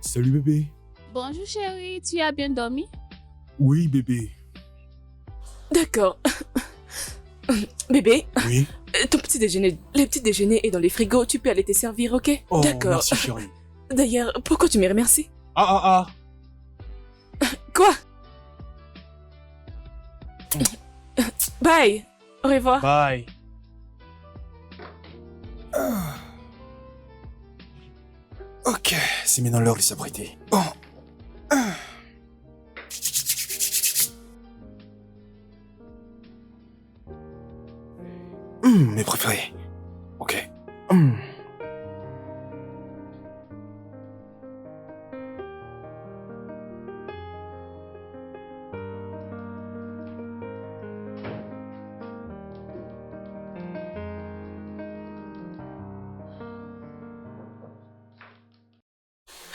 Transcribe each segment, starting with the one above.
Salut bébé. Bonjour chérie, tu as bien dormi? Oui bébé. D'accord. Bébé, Oui. ton petit déjeuner, le petit déjeuner est dans les frigos, tu peux aller te servir, ok? Oh, D'accord. merci chérie. D'ailleurs, pourquoi tu me remercies? Ah. Quoi? Bye. Au revoir. Bye. Ok, c'est maintenant l'heure de s'apprêter. Oh. Mes préférés. Ok.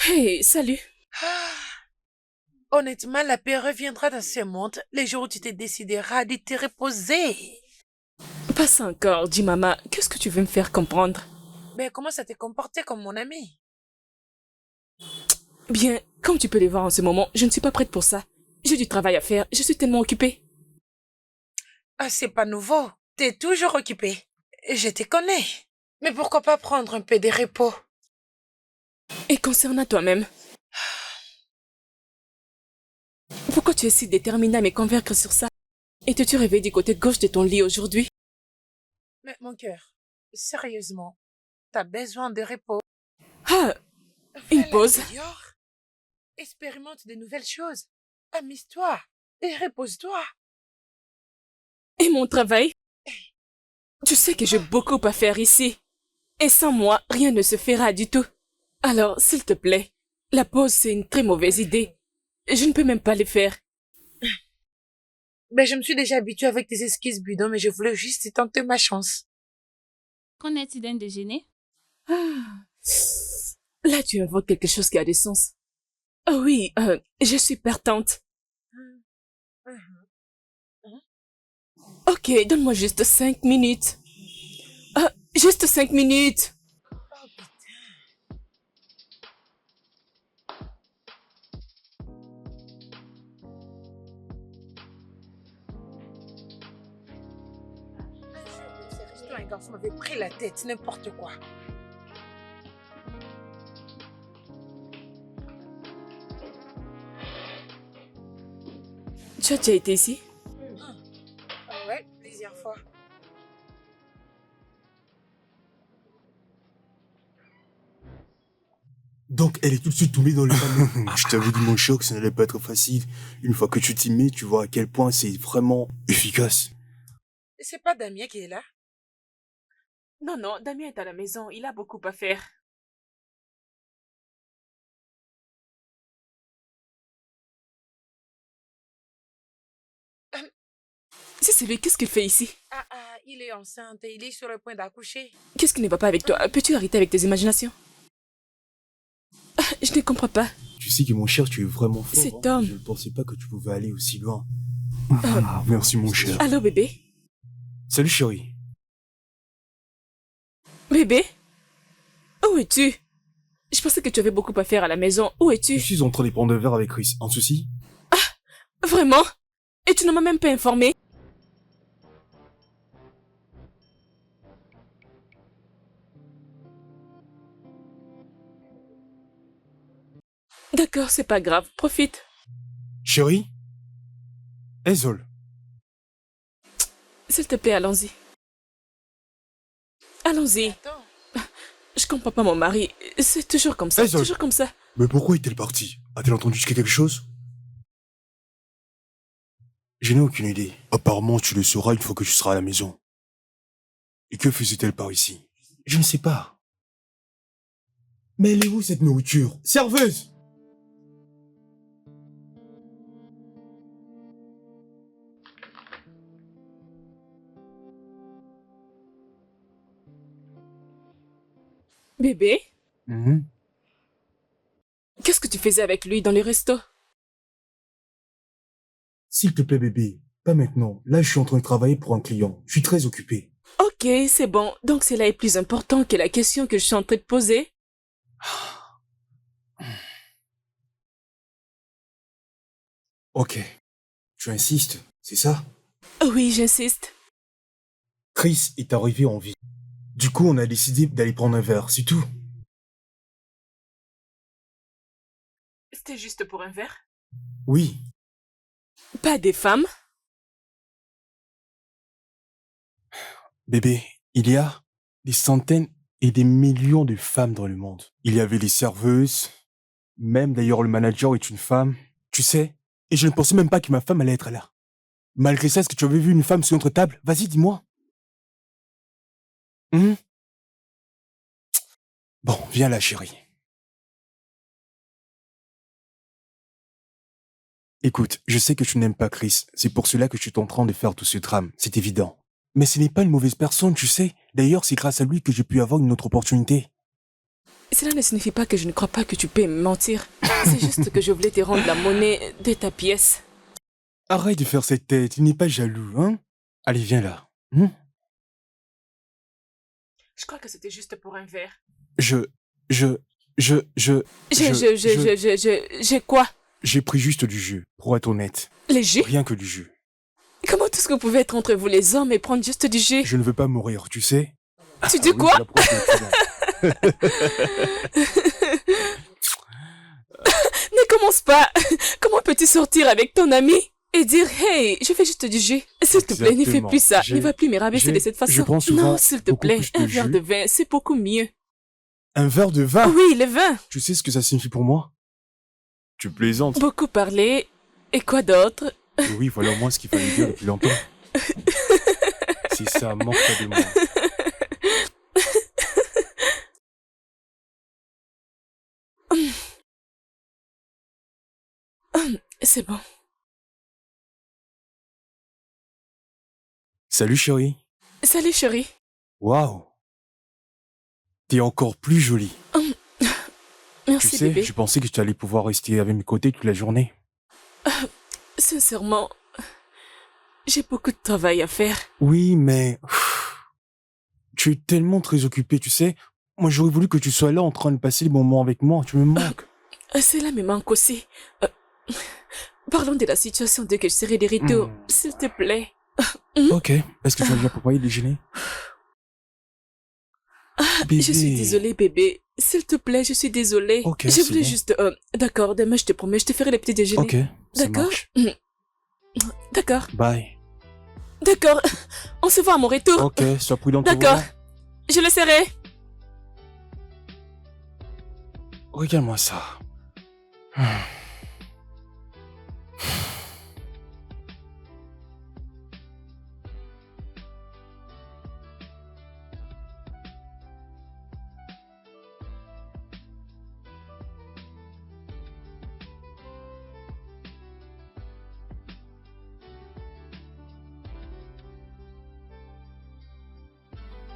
Hey, salut. Honnêtement, la paix reviendra dans ce monde les jours où tu te décideras de te reposer. Pas ça encore, dis maman, qu'est-ce que tu veux me faire comprendre? Mais comment ça te comporter comme mon ami? Bien, comme tu peux le voir en ce moment, je ne suis pas prête pour ça. J'ai du travail à faire, je suis tellement occupée. Ah, c'est pas nouveau. T'es toujours occupé. Je te connais. Mais pourquoi pas prendre un peu de repos? Et concernant toi-même, pourquoi tu es si déterminée à me convaincre sur ça? Et te-tu réveillé du côté gauche de ton lit aujourd'hui? Mais mon cœur, sérieusement, t'as besoin de repos. Ah, une Va pause. dehors. Expérimente de nouvelles choses. Amuse-toi et repose-toi. Et mon travail? Tu sais que j'ai beaucoup à faire ici. Et sans moi, rien ne se fera du tout. Alors, s'il te plaît, la pause, c'est une très mauvaise idée. Je ne peux même pas le faire. Ben, je me suis déjà habituée avec tes esquisses bidons, mais je voulais juste tenter ma chance. Qu'en est-il d'un déjeuner? Ah. Là, tu invoques quelque chose qui a du sens. Oh oui, je suis partante. Ok, donne-moi juste 5 minutes. Ah, juste 5 minutes. Oh putain. Un jour, dans ce resto, un garçon m'avait pris la tête, n'importe quoi. Tu as déjà été ici? Ah ouais, plusieurs fois. Donc elle est tout de suite tombée dans le panneau. Je t'avais dit mon cher que ça n'allait pas être facile. Une fois que tu t'y mets, tu vois à quel point c'est vraiment efficace. C'est pas Damien qui est là? Non, non, Damien est à la maison, il a beaucoup à faire. Si c'est lui, qu'est-ce qu'il fait ici? Ah, il est enceinte et il est sur le point d'accoucher. Qu'est-ce qui ne va pas avec toi? Peux-tu arrêter avec tes imaginations? Ah, je ne comprends pas. Tu sais que mon cher, tu es vraiment fort. Cet homme. Je ne pensais pas que tu pouvais aller aussi loin. Merci mon cher. Allô, bébé? Salut chérie. Bébé? Où es-tu? Je pensais que tu avais beaucoup à faire à la maison. Où Je es-tu? suis en train de prendre un verre avec Chris. Un souci? Vraiment? Et tu ne m'as même pas informé? D'accord, c'est pas grave. Profite. Chérie? Ezol. S'il te plaît, allons-y. Allons-y. Attends. Je comprends pas mon mari. C'est toujours comme ça, Hey, Zol. toujours comme ça. Mais pourquoi est-elle partie? A-t-elle entendu quelque chose? Je n'ai aucune idée. Apparemment, tu le sauras une fois que tu seras à la maison. Et que faisait-elle par ici? Je ne sais pas. Mais elle est où cette nourriture? Serveuse! Bébé, Mhm. qu'est-ce que tu faisais avec lui dans le resto? S'il te plaît, bébé. Pas maintenant. Là, je suis en train de travailler pour un client. Je suis très occupé. Ok, c'est bon. Donc cela est plus important que la question que je suis en train de poser? Ok. Tu insistes, c'est ça? Oui, j'insiste. Chris est arrivé en vie. Du coup, on a décidé d'aller prendre un verre, c'est tout. C'était juste pour un verre? Oui. Pas des femmes? Bébé, il y a des centaines et des millions de femmes dans le monde. Il y avait les serveuses, même d'ailleurs le manager est une femme. Tu sais, et je ne pensais même pas que ma femme allait être là. Malgré ça, est-ce que tu avais vu une femme sur notre table? Vas-y, dis-moi. Hum? Bon, viens là, chérie. Écoute, je sais que tu n'aimes pas Chris. C'est pour cela que tu es en train de faire tout ce drame. C'est évident. Mais ce n'est pas une mauvaise personne, tu sais. D'ailleurs, c'est grâce à lui que j'ai pu avoir une autre opportunité. Cela ne signifie pas que je ne crois pas que tu peux me mentir. C'est juste que je voulais te rendre la monnaie de ta pièce. Arrête de faire cette tête, il n'est pas jaloux, hein? Allez, viens là. Hum? Je crois que c'était juste pour un verre. Je... J'ai quoi? J'ai pris juste du jus, pour être honnête. Les jus? Rien que du jus. Comment est-ce que vous pouvez être entre vous les hommes et prendre juste du jus? Je ne veux pas mourir, tu sais? Tu dis Ah oui, quoi? c'est la preuve que tu Ne commence pas! Comment peux-tu sortir avec ton ami et dire hey, je fais juste du jus? S'il te plaît, ne fais Exactement. plus ça. J'ai- Ne va plus me rabaisser j'ai- de cette façon. je prends souvent Non, s'il te beaucoup plaît, plus de un verre jus. de vin, c'est beaucoup mieux. Un verre de vin? Oui, le vin. Tu sais ce que ça signifie pour moi? Tu plaisantes. Beaucoup parler. Et quoi d'autre? Oui, voilà au moins ce qu'il fallait dire depuis longtemps. C'est ça, manque pas de moi. C'est bon. Salut chérie. Salut chérie. Waouh. T'es encore plus jolie. Merci Tu sais, bébé. je pensais que tu allais pouvoir rester avec mes côtés toute la journée. Sincèrement, j'ai beaucoup de travail à faire. Oui, mais... Tu es tellement très occupée, tu sais. Moi, j'aurais voulu que tu sois là en train de passer les moments avec moi. Tu me manques. Cela me manque aussi. Parlons de la situation dès que je serai des rideaux, Hmm. s'il te plaît. Ok. Est-ce que tu as déjà préparé le déjeuner? Bébé. Je suis désolée, bébé. S'il te plaît, je suis désolée. Ok, je c'est voulais bon. juste... D'accord, demain, je te promets, je te ferai le petit déjeuner. Ok, ça D'accord. marche. D'accord. Bye. D'accord. On se voit à mon retour. Ok, sois prudent. D'accord. Je le serai. Regarde-moi ça.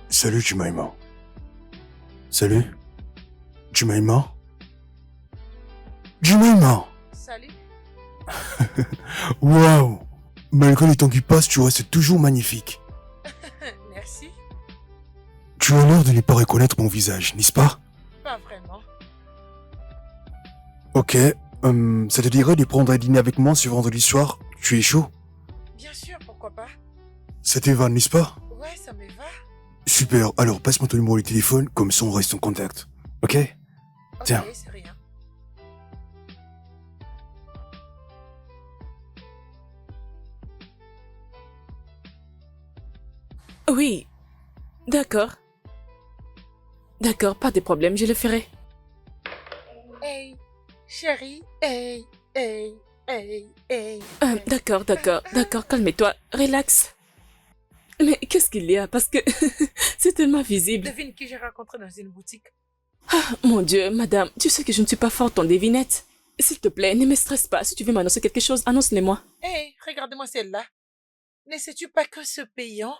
Salut Jumaima. Salut. Jumaima. Jumaima. Salut. Waouh. Malgré les temps qui passent, tu restes toujours magnifique. Merci. Tu as l'air de ne pas reconnaître mon visage, n'est-ce pas? Pas vraiment. Ok, ça te dirait de prendre un dîner avec moi ce vendredi soir? Tu es chaud? Bien sûr, pourquoi pas? Ça te va, n'est-ce pas? Ouais, ça me va. Super, alors passe-moi ton numéro de téléphone, comme ça on reste en contact. Ok? Ok, Tiens. c'est rien. Oui. D'accord. D'accord, pas de problème, je le ferai. Hey, chérie. Hey, hey, hey, hey. D'accord, calme-toi, relax. Mais qu'est-ce qu'il y a? Parce que c'est tellement visible. Devine qui j'ai rencontré dans une boutique. Mon Dieu, madame, tu sais que je ne suis pas forte en devinette. S'il te plaît, ne me stresse pas. Si tu veux m'annoncer quelque chose, annonce-le-moi. Hey, regarde-moi celle-là. Ne sais-tu pas que ce payant?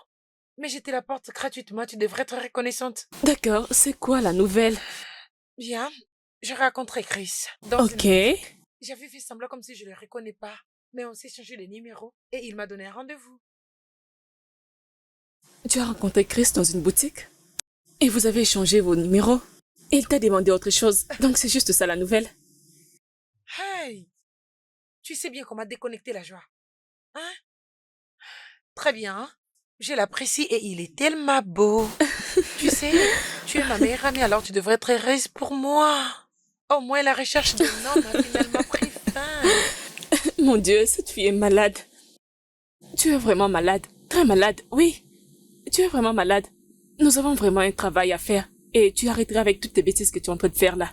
Mais je te la porte gratuitement, tu devrais être reconnaissante. D'accord, c'est quoi la nouvelle? Bien, j'ai rencontré Chris. Dans Ok. une- J'avais fait semblant comme si je ne le reconnais pas. Mais on s'est changé les numéros et il m'a donné un rendez-vous. Tu as rencontré Chris dans une boutique? Et vous avez échangé vos numéros? Il t'a demandé autre chose, donc c'est juste ça la nouvelle. Hey! Tu sais bien qu'on m'a déconnecté la joie. Hein? Très bien. Hein? Je l'apprécie et il est tellement beau. Tu sais, tu es ma meilleure amie, alors tu devrais être heureuse pour moi. Au moins, la recherche d'un homme a finalement pris fin. Mon Dieu, cette fille est malade. Tu es vraiment malade. Très malade, oui. Tu es vraiment malade. Nous avons vraiment un travail à faire. Et tu arrêteras avec toutes tes bêtises que tu es en train de faire là.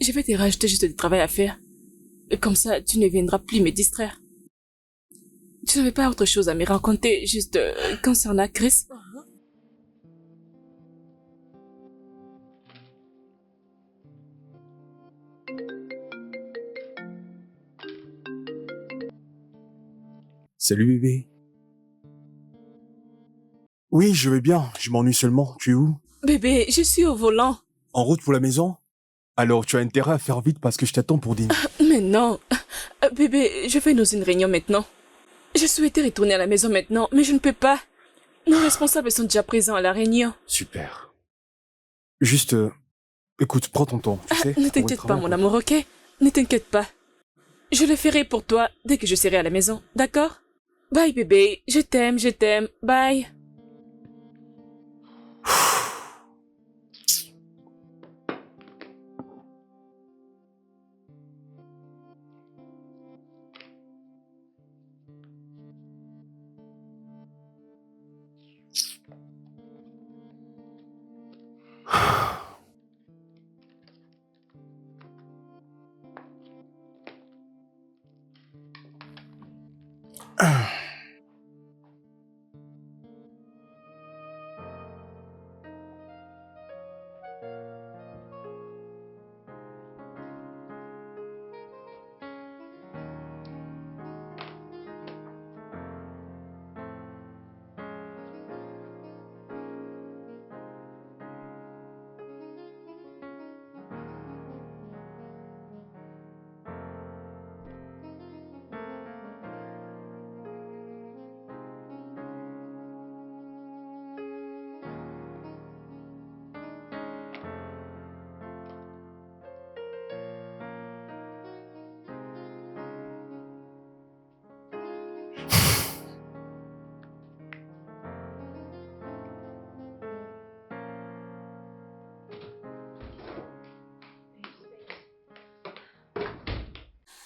Je vais te rajouter juste du travail à faire. Et comme ça, tu ne viendras plus me distraire. Tu n'avais pas autre chose à me raconter, juste concernant Chris? Salut bébé. Oui, je vais bien. Je m'ennuie seulement. Tu es où? Bébé, je suis au volant. En route pour la maison? Alors tu as intérêt à faire vite parce que je t'attends pour dîner. Mais non. Bébé, je vais dans une réunion maintenant. Je souhaitais retourner à la maison maintenant, mais je ne peux pas. Nos responsables sont déjà présents à la réunion. Super. Juste, écoute, prends ton temps, tu sais. Ne pour le t'inquiète pas, travail, mon quoi. amour, ok? Ne t'inquiète pas. Je le ferai pour toi dès que je serai à la maison, d'accord? Bye, bébé. Je t'aime, je t'aime. Bye.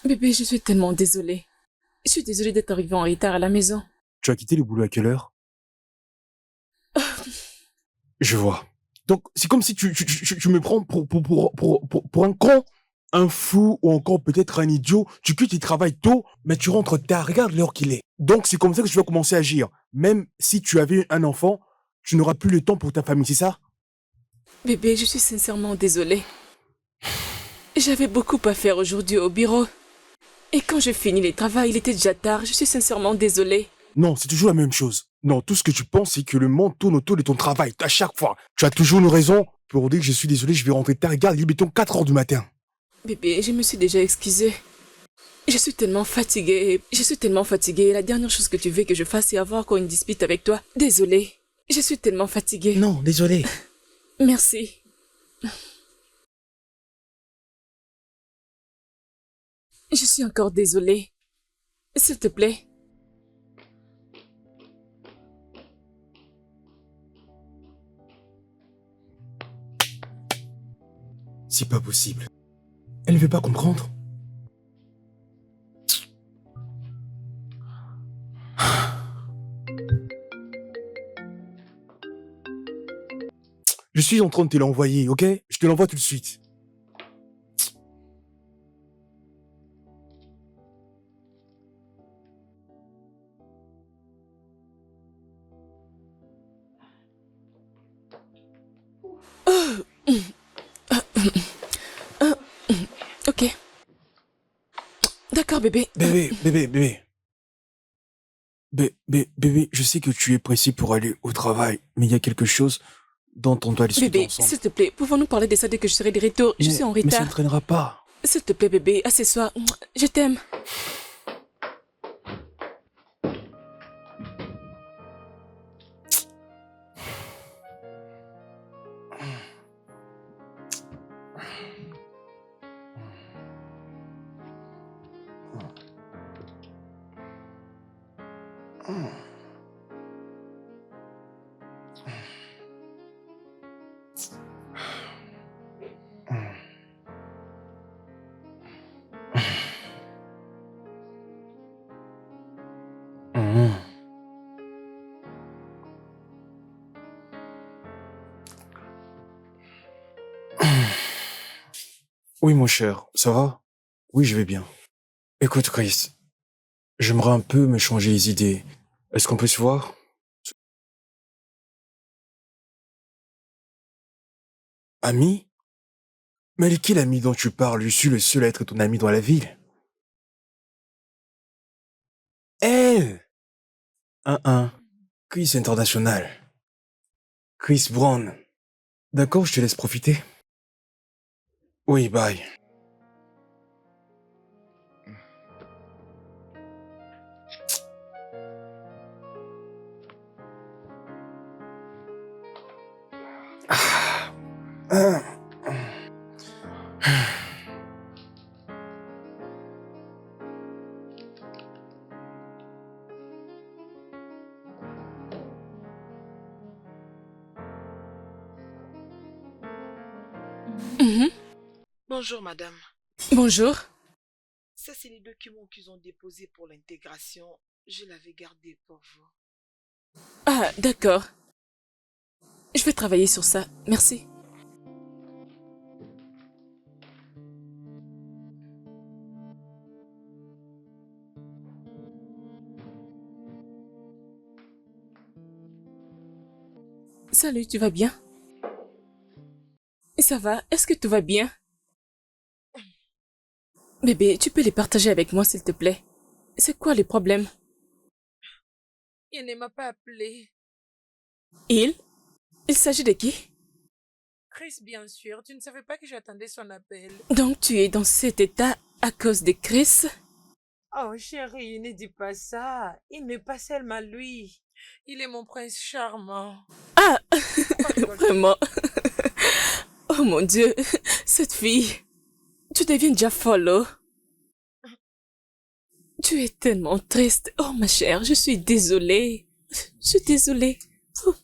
Bébé, je suis tellement désolée. Je suis désolée d'être arrivée en retard à la maison. Tu as quitté le boulot à quelle heure? Je vois. Donc, c'est comme si tu me prends pour un con, un fou ou encore peut-être un idiot. Tu quittes et travailles tôt, mais tu rentres tard. Regarde l'heure qu'il est. Donc, c'est comme ça que tu vas commencer à agir. Même si tu avais un enfant, tu n'auras plus le temps pour ta famille, c'est ça? Bébé, je suis sincèrement désolée. J'avais beaucoup à faire aujourd'hui au bureau. Et quand je finis le travail, il était déjà tard. Je suis sincèrement désolée. Non, c'est toujours la même chose. Non, tout ce que tu penses, c'est que le monde tourne autour de ton travail. À chaque fois. Tu as toujours une raison pour dire que je suis désolé, je vais rentrer tard. Regarde, il est bientôt 4 heures du matin. Bébé, je me suis déjà excusée. Je suis tellement fatiguée. Je suis tellement fatiguée. La dernière chose que tu veux que je fasse, c'est avoir encore une dispute avec toi. Désolée. Je suis tellement fatiguée. Non, désolé. Merci. Je suis encore désolée. S'il te plaît. C'est pas possible. Elle ne veut pas comprendre. Je suis en train de te l'envoyer, ok? Je te l'envoie tout de suite. Ok. D'accord, bébé. Bébé. Bébé, je sais que tu es pressé pour aller au travail, mais il y a quelque chose dont on doit discuter Bébé, ensemble. s'il te plaît, pouvons-nous parler de ça dès que je serai de retour? Je suis en Mais ça ne retard. traînera pas. S'il te plaît, bébé, assieds-toi. Je t'aime. Mhm. Oui, mon cher, ça va? Oui, je vais bien. Écoute, Chris, j'aimerais un peu me changer les idées. Est-ce qu'on peut se voir? Ami? Mais qui l'ami dont tu parles? Je suis le seul à être ton ami dans la ville. Elle! Un. Chris International. Chris Brown. D'accord, je te laisse profiter. Oui, bye. Ah. Mhm. Bonjour, madame. Bonjour. Ça, c'est les documents qu'ils ont déposés pour l'intégration. Je l'avais gardé pour vous. Ah, d'accord. Je vais travailler sur ça. Merci. Salut, tu vas bien? Ça va? Est-ce que tout va bien? Bébé, tu peux les partager avec moi, s'il te plaît. C'est quoi les problèmes? Il ne m'a pas appelé. Il? Il s'agit de qui? Chris, bien sûr. Tu ne savais pas que j'attendais son appel. Donc tu es dans cet état à cause de Chris? Oh, chérie, ne dis pas ça. Il n'est pas seulement lui. Il est mon prince charmant. Ah, Pourquoi rigoles-tu? vraiment. Oh mon Dieu, cette fille. Tu deviens déjà folle, oh. Tu es tellement triste. Oh ma chère, je suis désolée. Je suis désolée. Oh.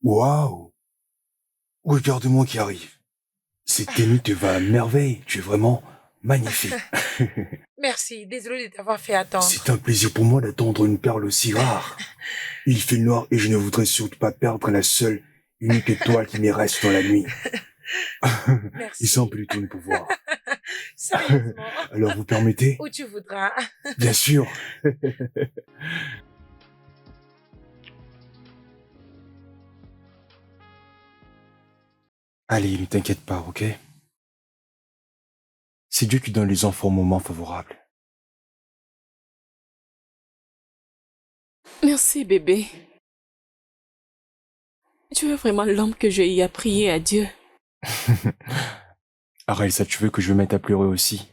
Waouh! Regarde-moi qui arrive. Cette tenue te va à merveille. Tu es vraiment magnifique. Merci, désolée de t'avoir fait attendre. C'est un plaisir pour moi d'attendre une perle aussi rare. Il fait noir et je ne voudrais surtout pas perdre la seule, unique étoile qui me reste dans la nuit. Merci. Il semble lui tourner pour voir. Sérieusement. Alors vous permettez? Où tu voudras. Bien sûr. Allez, ne t'inquiète pas, ok? C'est Dieu qui donne les enfants au moment favorable. Merci, bébé. Tu es vraiment l'homme que j'ai eu à prier à Dieu. Arrête ça, tu veux que je me mette à pleurer aussi?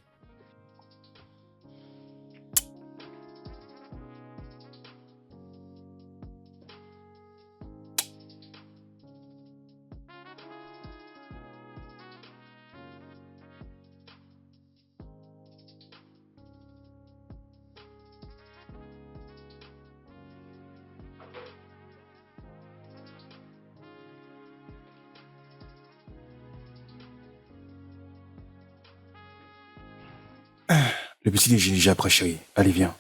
Le petit déjeuner déjà prêt, chérie. Allez, viens.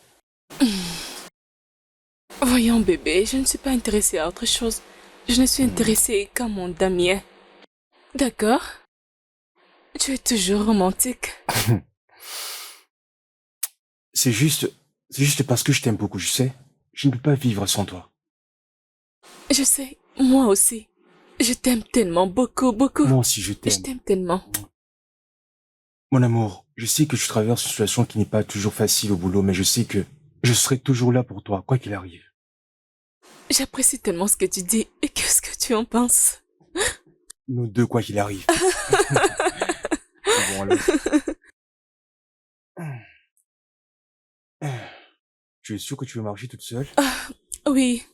Voyons, bébé, je ne suis pas intéressée à autre chose. Je ne suis intéressée qu'à mon Damien. D'accord? Tu es toujours romantique. C'est juste parce que je t'aime beaucoup, je sais. Je ne peux pas vivre sans toi. Je sais, moi aussi. Je t'aime tellement, beaucoup, beaucoup. Moi aussi, je Je t'aime. t'aime tellement. Mon amour, je sais que tu traverses une situation qui n'est pas toujours facile au boulot, mais je sais que je serai toujours là pour toi, quoi qu'il arrive. J'apprécie tellement ce que tu dis. Et qu'est-ce que tu en penses? Nous deux, quoi qu'il arrive. Bon, alors. Tu es sûre que tu veux marcher toute seule? Oui,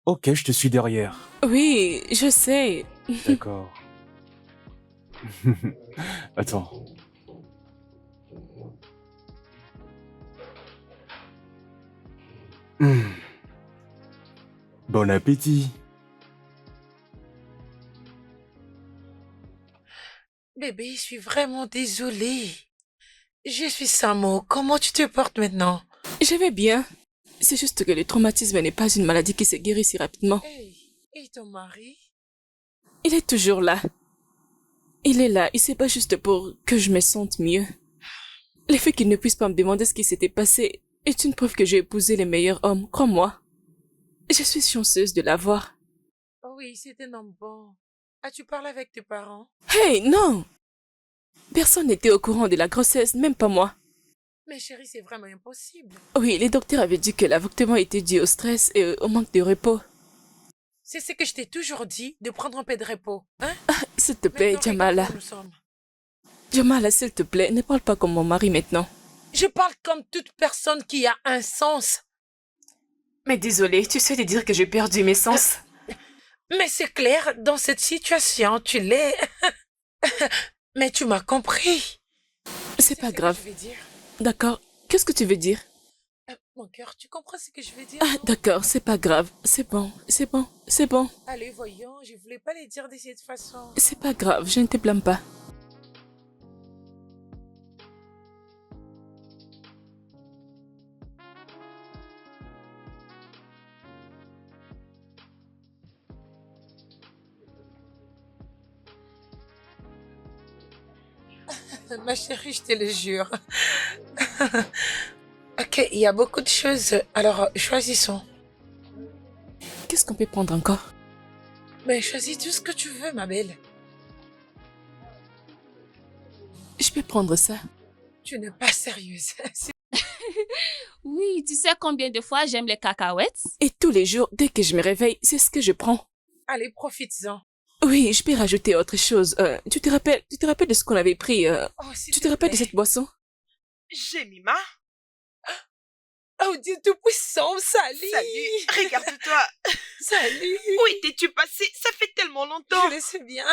Ok, je te suis derrière. Oui, je sais. D'accord. Attends. Hmm. Bon appétit. Bébé, je suis vraiment désolée. Je suis sans mots. Comment tu te portes maintenant? Je vais bien. C'est juste que le traumatisme n'est pas une maladie qui se guérit si rapidement. Hey, et ton mari? Il est toujours là. Il est là, il se bat juste pour que je me sente mieux. Le fait qu'il ne puisse pas me demander ce qui s'était passé est une preuve que j'ai épousé les meilleurs hommes, crois-moi. Je suis chanceuse de l'avoir. Oh oui, c'est un homme bon. As-tu parlé avec tes parents? Hey, non! Personne n'était au courant de la grossesse, même pas moi. Mais chérie, c'est vraiment impossible. Oui, les docteurs avaient dit que l'avortement était dû au stress et au manque de repos. C'est ce que je t'ai toujours dit, de prendre un peu de repos. Hein? S'il te plaît, Maintenant, Jamala. regarde où nous sommes. Jamala, s'il te plaît, ne parle pas comme mon mari maintenant. Je parle comme toute personne qui a un sens. Mais désolée, tu sais de dire que j'ai perdu mes sens. Mais c'est clair, dans cette situation, tu l'es. Mais tu m'as compris. C'est pas ce que grave. je vais dire. D'accord. Qu'est-ce que tu veux dire? Mon cœur, tu comprends ce que je veux dire? Ah, non? d'accord, c'est pas grave. C'est bon, c'est bon, c'est bon. Allez, voyons, je voulais pas les dire de cette façon. C'est pas grave, je ne te blâme pas. Ma chérie, je te le jure. Ok, il y a beaucoup de choses. Alors, choisissons. Qu'est-ce qu'on peut prendre encore? Mais choisis tout ce que tu veux, ma belle. Je peux prendre ça. Tu n'es pas sérieuse. Oui, tu sais combien de fois j'aime les cacahuètes? Et tous les jours, dès que je me réveille, c'est ce que je prends. Allez, profites-en. Oui, je peux rajouter autre chose. Tu te rappelles de ce qu'on avait pris Oh, s'il Tu te rappelles de plaît. cette boisson? Jemima, Oh, Dieu Tout-Puissant, salut. salut, regarde-toi. Salut. Où étais-tu passé? Ça fait tellement longtemps. Je le sais bien.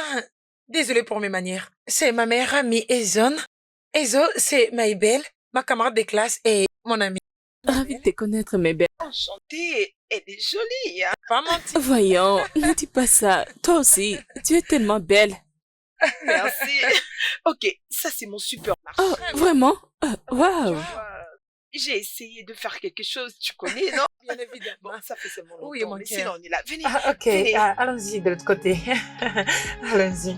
Désolée pour mes manières. C'est ma meilleure amie, Ezon. Ezo, c'est Maïbel, ma camarade de classe et mon amie. Ravie de te connaître, mes belles. Enchantée, elle est jolie. Hein? Pas menti. Voyons, ne dis pas ça. Toi aussi, tu es tellement belle. Merci. Ok, ça c'est mon super marché. Oh, vraiment? Waouh. J'ai essayé de faire quelque chose, tu connais, non? Bien évidemment. Bon, ça fait seulement longtemps, Oui, mon mais cœur. sinon on est là. Venez, Ah, ok, venez. allons-y de l'autre côté. Allons-y.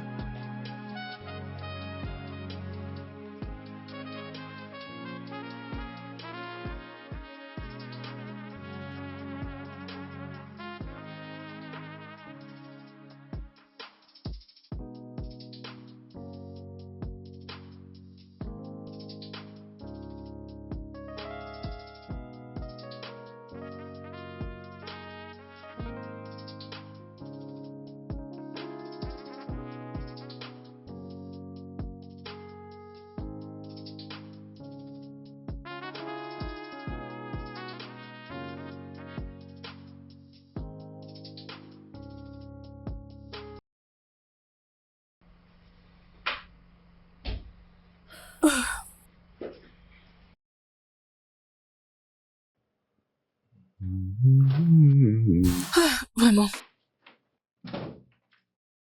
Vraiment.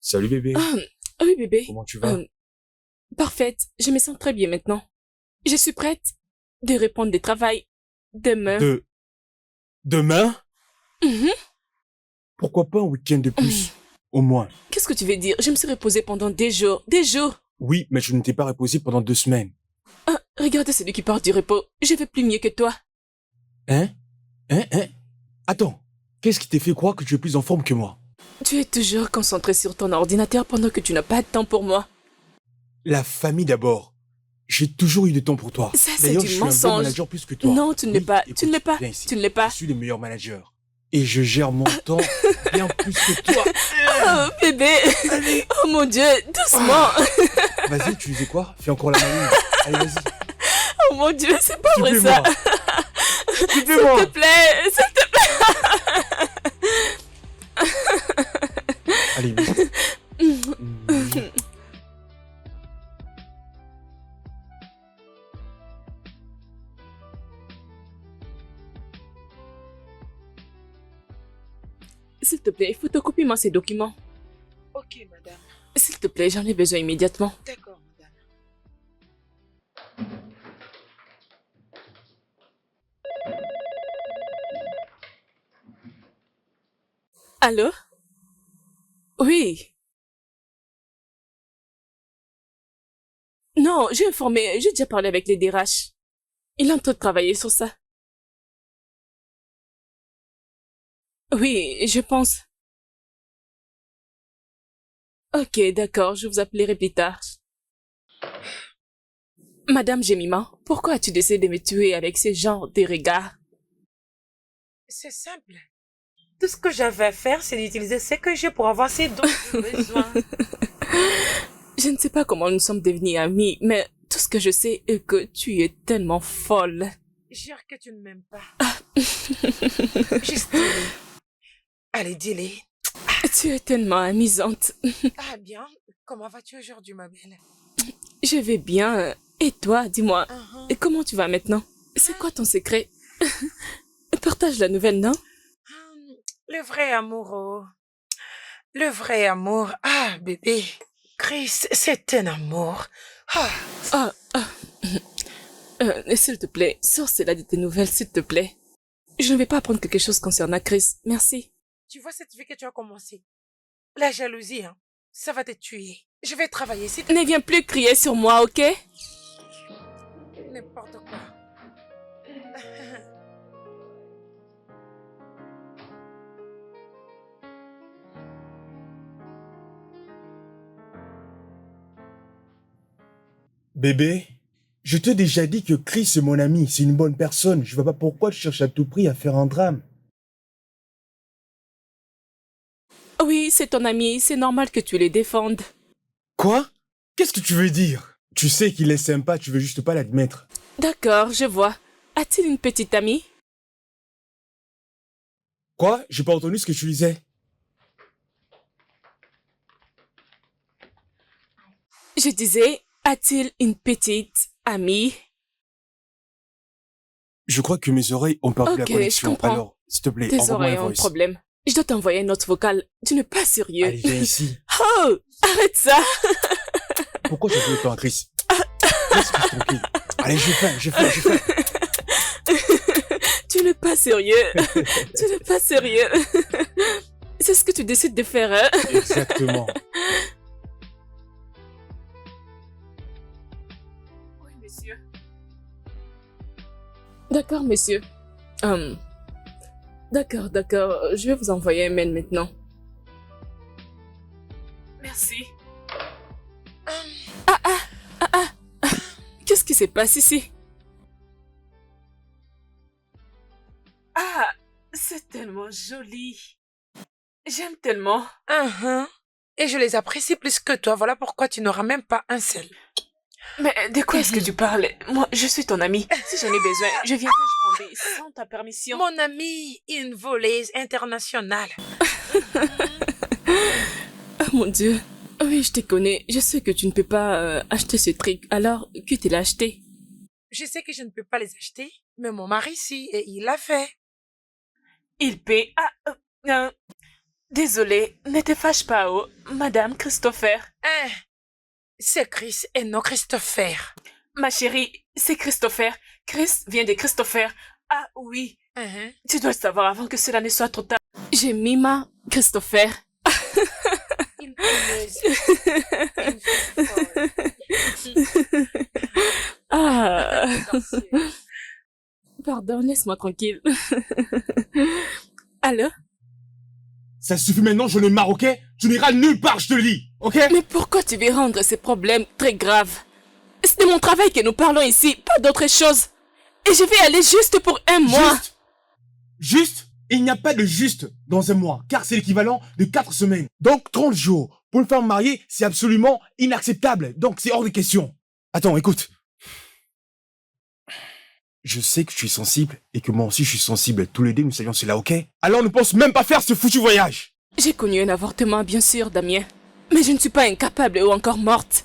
Salut bébé. Oui, bébé. Comment tu vas? Parfaite. Je me sens très bien maintenant. Je suis prête de répondre du travail demain. Demain? Mhm. Pourquoi pas un week-end de plus? Au moins. Qu'est-ce que tu veux dire? Je me suis reposée pendant des jours. Des jours. Oui, mais je ne t'ai pas reposé pendant 2 semaines. Ah, regarde celui qui part du repos. Je vais plus mieux que toi. Hein? Attends. Qu'est-ce qui t'a fait croire que tu es plus en forme que moi? Tu es toujours concentré sur ton ordinateur pendant que tu n'as pas de temps pour moi. La famille d'abord. J'ai toujours eu du temps pour toi. Ça, c'est D'ailleurs, du je suis un bon mensonge. manager plus que toi. Non, tu ne l'es Oui, pas. écoute, Tu ne l'es pas. viens ici. Tu ne l'es pas. Je suis le meilleur manager. Et je gère mon temps bien plus que toi. Oh, bébé. Allez. Oh mon Dieu, doucement. Vas-y, tu disais quoi? Fais encore la maline. Allez, vas-y. Oh mon Dieu, c'est pas vrai ça. Supplément. S'il te plaît, s'il te plaît. Allez, vite. S'il te plaît, photocopie-moi ces documents. Ok, madame. S'il te plaît, j'en ai besoin immédiatement. D'accord, madame. Allô? Oui. Non, j'ai déjà parlé avec les DRH. Il est en train de travailler sur ça. Oui, je pense. Ok, d'accord, je vous appellerai plus tard. Madame Jemima, pourquoi as-tu décidé de me tuer avec ce genre de regard? C'est simple. Tout ce que j'avais à faire, c'est d'utiliser ce que j'ai pour avoir ces dons de besoin. Je ne sais pas comment nous sommes devenus amis, mais tout ce que je sais est que tu es tellement folle. Jure que tu ne m'aimes pas. Juste dis-le. Allez, dis-le. Tu es tellement amusante. Ah bien, comment vas-tu aujourd'hui, ma belle? Je vais bien. Et toi, dis-moi, Uh-huh. et comment tu vas maintenant? C'est quoi ton secret? Partage la nouvelle, non? Le vrai amour, oh. Le vrai amour. Ah, bébé. Chris, c'est un amour. Ah. Ah, ah. S'il te plaît, sors cela de tes nouvelles, s'il te plaît. Je ne vais pas apprendre quelque chose concernant Chris. Merci. Tu vois cette vie que tu as commencé? La jalousie, hein, ça va te tuer. Je vais travailler si Ne viens plus crier sur moi, ok? n'importe quoi. Bébé, je t'ai déjà dit que Chris est mon ami, c'est une bonne personne. Je vois pas pourquoi tu cherches à tout prix à faire un drame. Oui, c'est ton ami, c'est normal que tu les défendes. Quoi? Qu'est-ce que tu veux dire? Tu sais qu'il est sympa, tu veux juste pas l'admettre. D'accord, je vois. A-t-il une petite amie? Quoi? J'ai pas entendu ce que tu disais. Je disais, a-t-il une petite amie? Je crois que mes oreilles ont perdu la Ok, je connexion. comprends. Alors, s'il te plaît, Tes envoie-moi oreilles la ont un voice. problème. Je dois t'envoyer une note vocale. Tu n'es pas sérieux. Allez, viens ici. Oh, arrête ça. Pourquoi tu veux pas un Chris? Laisse-moi tranquille. Allez, j'ai faim. Tu n'es pas sérieux. Tu n'es pas sérieux. C'est ce que tu décides de faire, hein? Exactement. Oui, monsieur. D'accord, monsieur. D'accord. Je vais vous envoyer un mail maintenant. Merci. Qu'est-ce qui se passe ici? Ah, c'est tellement joli. J'aime tellement. Uh-huh. Et je les apprécie plus que toi. Voilà pourquoi tu n'auras même pas un seul. Mais de quoi est-ce que tu parles? Moi, je suis ton amie. Si j'en ai besoin, je viendrai prendre sans ta permission. Mon amie, une voleuse internationale. Oh mon Dieu. Oui, je te connais. Je sais que tu ne peux pas acheter ce truc. Alors, que tu l'as acheté? Je sais que je ne peux pas les acheter, mais mon mari si, et il l'a fait. Il paie. Désolé, ne te fâche pas, oh, Madame Christopher. Hein? C'est Chris et non Christopher. Ma chérie, c'est Christopher. Chris vient de Christopher. Ah oui, Uh-huh. tu dois le savoir avant que cela ne soit trop tard. J'ai Mima Christopher. Une voleuse. Une fille folle. Ah, Dansieuse. pardon, laisse-moi tranquille. Allô? Ça suffit maintenant, je ne marre, ok? Tu n'iras nulle part, je te le dis, ok? Mais pourquoi tu veux rendre ces problèmes très graves? C'est de mon travail que nous parlons ici, pas d'autre chose. Et je vais aller juste pour un mois. Juste? Il n'y a pas de juste dans un mois, car c'est l'équivalent de 4 semaines. Donc 30 jours. Pour une femme mariée, c'est absolument inacceptable. Donc c'est hors de question. Attends, écoute. Je sais que tu es sensible et que moi aussi je suis sensible. Tous les deux nous savions cela, ok? Alors ne pense même pas faire ce foutu voyage. J'ai connu un avortement, bien sûr, Damien. Mais je ne suis pas incapable ou encore morte.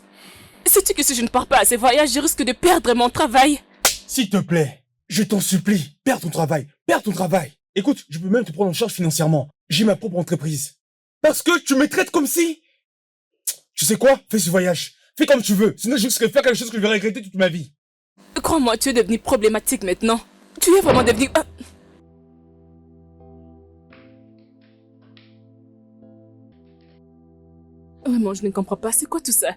Sais-tu que si je ne pars pas à ces voyages, je risque de perdre mon travail? S'il te plaît, je t'en supplie, perds ton travail, perds ton travail. Écoute, je peux même te prendre en charge financièrement. J'ai ma propre entreprise. Parce que tu me traites comme si... Tu sais quoi? Fais ce voyage. Fais comme tu veux. Sinon, je risque de faire quelque chose que je vais regretter toute ma vie. Crois-moi, tu es devenu problématique maintenant. Tu es vraiment devenu... Ah. Vraiment, je ne comprends pas. C'est quoi tout ça?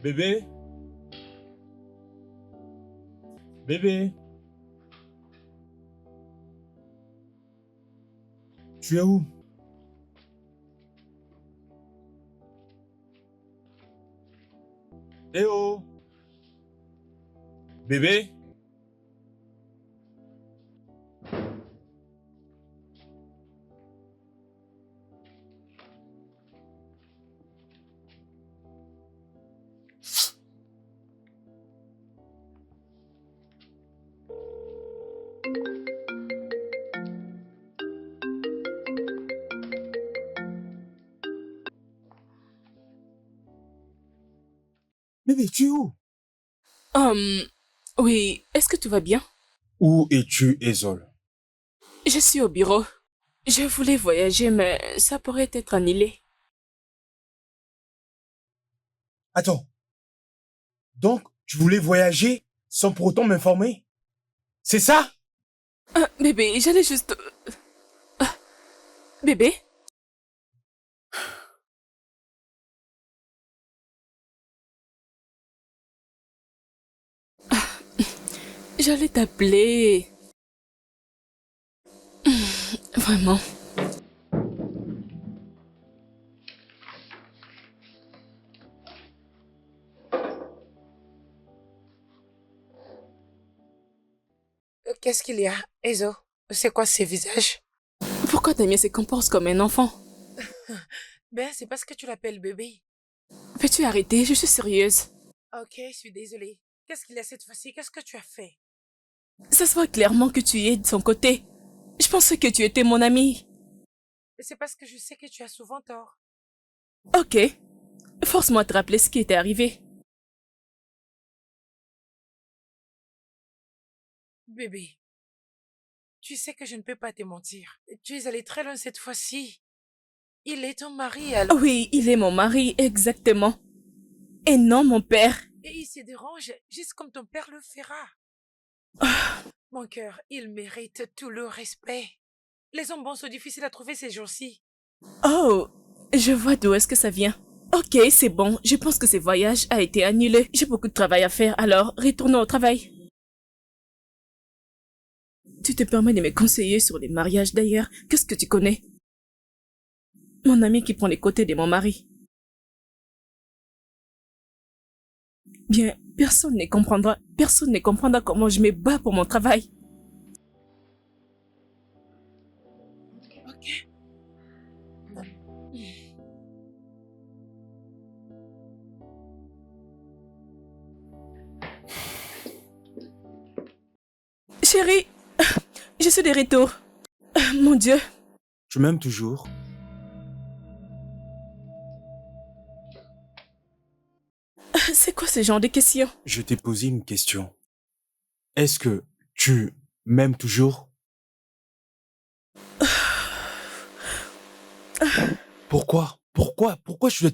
Bébé? Bébé? Tu es où? Eh oh! Bébé? Bébé, tu es où? Oui, est-ce que tout va bien? Où es-tu, Ezol? Je suis au bureau. Je voulais voyager, mais ça pourrait être annulé. Attends. Donc, tu voulais voyager sans pour autant m'informer? C'est ça? Ah, bébé, j'allais juste... Ah, bébé? J'allais t'appeler. Vraiment. Qu'est-ce qu'il y a, Ezo? C'est quoi ces visages? Pourquoi Damien se comporte comme un enfant? Ben, c'est parce que tu l'appelles bébé. Peux-tu arrêter? Je suis sérieuse. Ok, je suis désolée. Qu'est-ce qu'il y a cette fois-ci? Qu'est-ce que tu as fait? Ça se voit clairement que tu es de son côté. Je pensais que tu étais mon ami. C'est parce que je sais que tu as souvent tort. Ok. Force-moi de te rappeler ce qui était arrivé. Bébé, tu sais que je ne peux pas te mentir. Tu es allé très loin cette fois-ci. Il est ton mari, alors... Oui, il est mon mari, exactement. Et non mon père. Et il se dérange, juste comme ton père le fera. Mon cœur, il mérite tout le respect. Les hommes bons sont difficiles à trouver ces jours-ci. Oh, je vois d'où est-ce que ça vient. Ok, c'est bon. Je pense que ce voyage a été annulé. J'ai beaucoup de travail à faire, alors retournons au travail. Tu te permets de me conseiller sur les mariages d'ailleurs. Qu'est-ce que tu connais? Mon ami qui prend les côtés de mon mari. Bien, personne ne comprendra comment je me bats pour mon travail. Ok. Chérie, je suis de retour. Mon Dieu. Tu m'aimes toujours? C'est quoi ce genre de questions? Je t'ai posé une question. Est-ce que tu m'aimes toujours? Pourquoi? Pourquoi je dois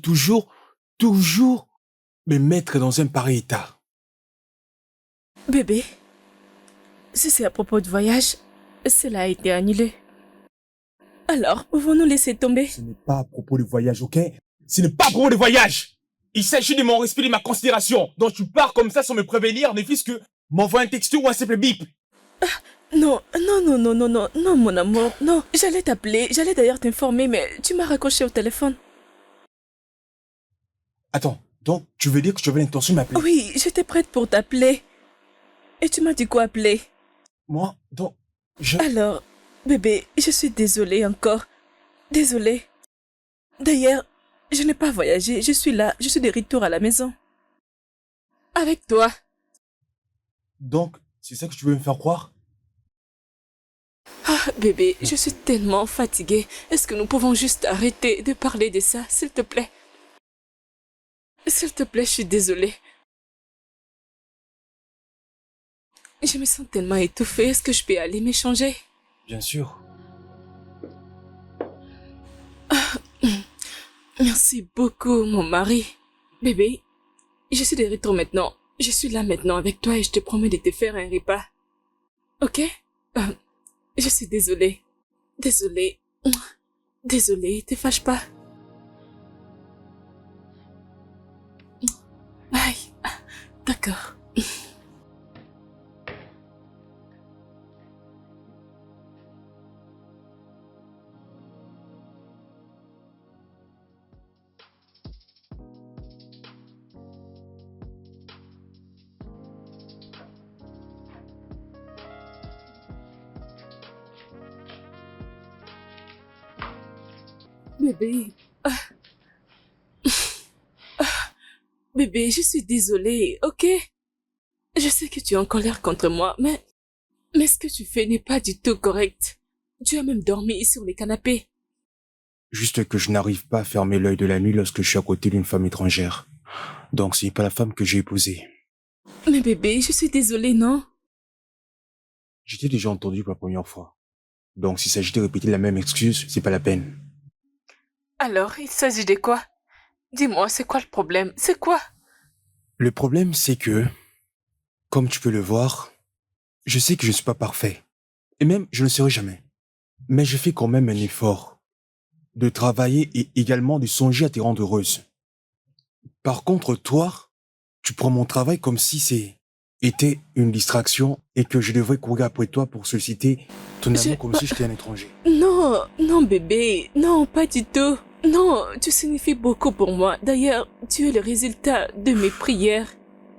toujours me mettre dans un pareil état? Bébé, si c'est à propos de voyage, cela a été annulé. Alors, pouvons-nous laisser tomber? Ce n'est pas à propos du voyage, ok? Ce n'est pas à propos du voyage! Il s'agit de mon respect et de ma considération. Donc tu pars comme ça sans me prévenir, ne fût-ce que m'envoie un texto ou un simple bip. Non, mon amour, non. J'allais t'appeler, j'allais d'ailleurs t'informer, mais tu m'as raccroché au téléphone. Attends, donc tu veux dire que tu avais l'intention de m'appeler? Oui, j'étais prête pour t'appeler. Et tu m'as dit quoi appeler? Moi, donc, Alors, bébé, je suis désolée encore. Désolée. D'ailleurs, je n'ai pas voyagé, je suis là, je suis de retour à la maison. Avec toi. Donc, c'est ça que tu veux me faire croire? Ah, bébé, je suis tellement fatiguée. Est-ce que nous pouvons juste arrêter de parler de ça, s'il te plaît? S'il te plaît, je suis désolée. Je me sens tellement étouffée. Est-ce que je peux aller m'échanger? Bien sûr. Merci beaucoup, mon mari. Bébé, je suis de retour maintenant. Je suis là maintenant avec toi et je te promets de te faire un repas. Ok? Je suis désolée. Désolée. Désolée, te fâche pas. Aïe. D'accord. Bébé. Bébé, je suis désolée, ok? Je sais que tu es en colère contre moi, mais ce que tu fais n'est pas du tout correct. Tu as même dormi sur les canapés. Juste que je n'arrive pas à fermer l'œil de la nuit lorsque je suis à côté d'une femme étrangère. Donc, ce n'est pas la femme que j'ai épousée. Mais bébé, je suis désolée, non? J'étais déjà entendu pour la première fois. Donc, s'il s'agit de répéter la même excuse, c'est pas la peine. Alors, il s'agit de quoi? Dis-moi, c'est quoi le problème? C'est quoi? Le problème, c'est que, comme tu peux le voir, je sais que je ne suis pas parfait. Et même, je ne le serai jamais. Mais je fais quand même un effort de travailler et également de songer à te rendre heureuse. Par contre, toi, tu prends mon travail comme si était une distraction et que je devrais courir après toi pour solliciter ton amour comme si j'étais un étranger. Non, non bébé, non, pas du tout. Non, tu signifies beaucoup pour moi. D'ailleurs, tu es le résultat de mes prières.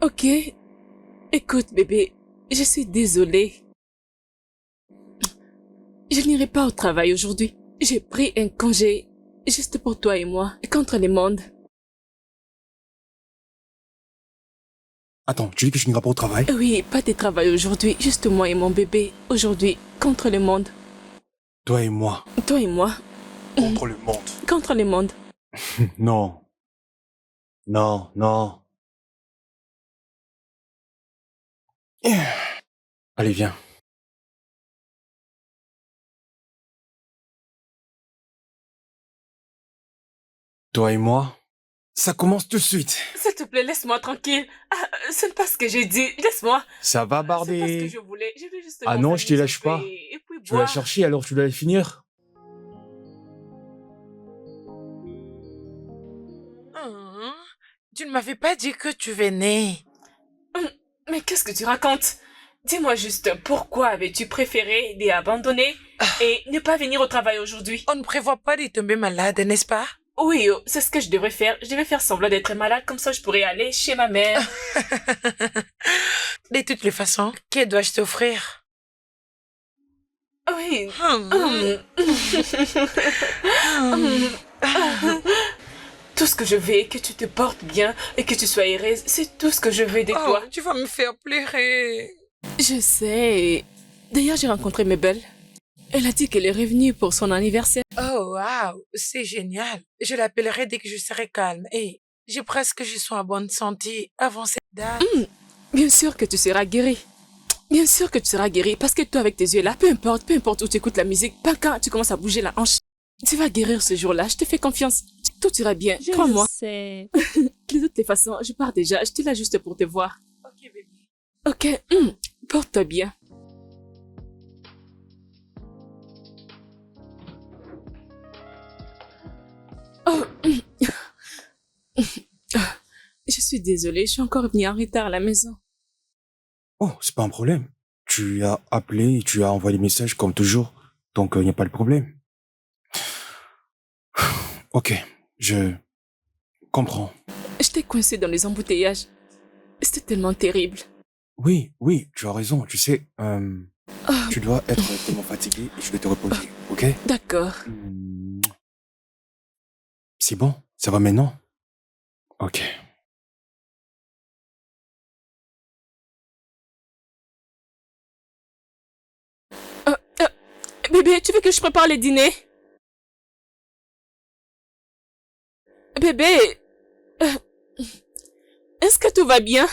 Ok? Écoute bébé, je suis désolée. Je n'irai pas au travail aujourd'hui. J'ai pris un congé, juste pour toi et moi, contre le monde. Attends, tu dis que tu n'iras pas au travail? Oui, pas de travail aujourd'hui, juste moi et mon bébé. Aujourd'hui, contre le monde. Toi et moi. Toi et moi, Contre le monde. contre le monde. Non. Non, non. Allez, viens. Toi et moi, ça commence tout de suite. S'il te plaît, laisse-moi tranquille. Ah, ce n'est pas ce que j'ai dit. Laisse-moi. Ça va C'est pas ce que barder. je voulais. Je vais juste Ah non, je te m'enfermer lâche sur pas. et puis Tu vas la boire. chercher, alors tu dois la finir. Hum, Tu ne m'avais pas dit que tu venais. Mais qu'est-ce que tu racontes? Dis-moi juste, pourquoi avais-tu préféré les abandonner et ne pas venir au travail aujourd'hui? On ne prévoit pas de tomber malade, n'est-ce pas? Oui, oh, c'est ce que je devrais faire. Je devais faire semblant d'être malade, comme ça je pourrais aller chez ma mère. De toutes les façons, que dois-je t'offrir? Oui. Hum, hum. Tout ce que je veux, que tu te portes bien et que tu sois heureuse, c'est tout ce que je veux de Oh, toi. tu vas me faire pleurer. Je sais. D'ailleurs, j'ai rencontré Mabel. Elle a dit qu'elle est revenue pour son anniversaire. Oh, waouh, c'est génial. Je l'appellerai dès que je serai calme. Et j'ai presque je suis en bonne santé avant cette date. Bien sûr que tu seras guérie. Bien sûr que tu seras guérie parce que toi, avec tes yeux là, peu importe où tu écoutes la musique, pas quand tu commences à bouger la hanche, tu vas guérir ce jour-là. Je te fais confiance. Tout ira bien. Je Crois-moi. le sais. De toutes les façons, je pars déjà. J'étais là juste pour te voir. Ok, bébé. Ok, porte-toi bien. Oh, je suis désolée, je suis encore venue en retard à la maison. Oh, c'est pas un problème. Tu as appelé et tu as envoyé des messages comme toujours. Donc, il n'y a pas de problème. Ok, je comprends. J'étais coincée dans les embouteillages. C'était tellement terrible. Oui, oui, tu as raison. Tu sais, tu dois être tellement fatigué et je vais te reposer, ok? D'accord. C'est bon? Ça va maintenant? Ok. Bébé, tu veux que je prépare le dîner? Bébé, euh, est-ce que tout va bien?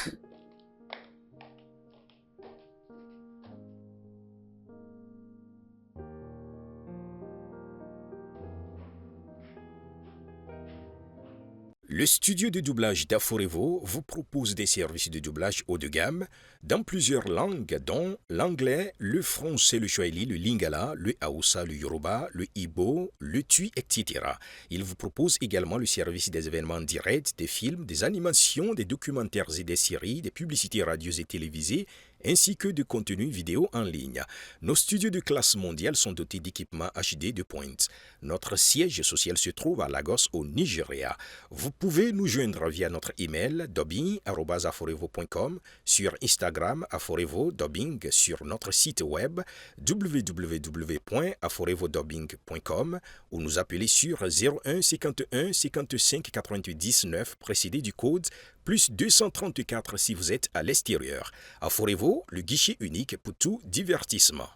Le studio de doublage d'Aforevo vous propose des services de doublage haut de gamme dans plusieurs langues, dont l'anglais, le français, le swahili, le lingala, le haoussa, le yoruba, le ibo, le tui, etc. Il vous propose également le service des événements directs, des films, des animations, des documentaires et des séries, des publicités radios et télévisées, ainsi que de contenus vidéo en ligne. Nos studios de classe mondiale sont dotés d'équipements HD de pointe. Notre siège social se trouve à Lagos, au Nigeria. Vous pouvez nous joindre via notre email dubbing@aforevo.com, sur Instagram Aforevo Dubbing, sur notre site web www.aforevodubbing.com ou nous appeler sur 01 51 55 99 précédé du code plus 234 si vous êtes à l'extérieur. Aforevo, le guichet unique pour tout divertissement.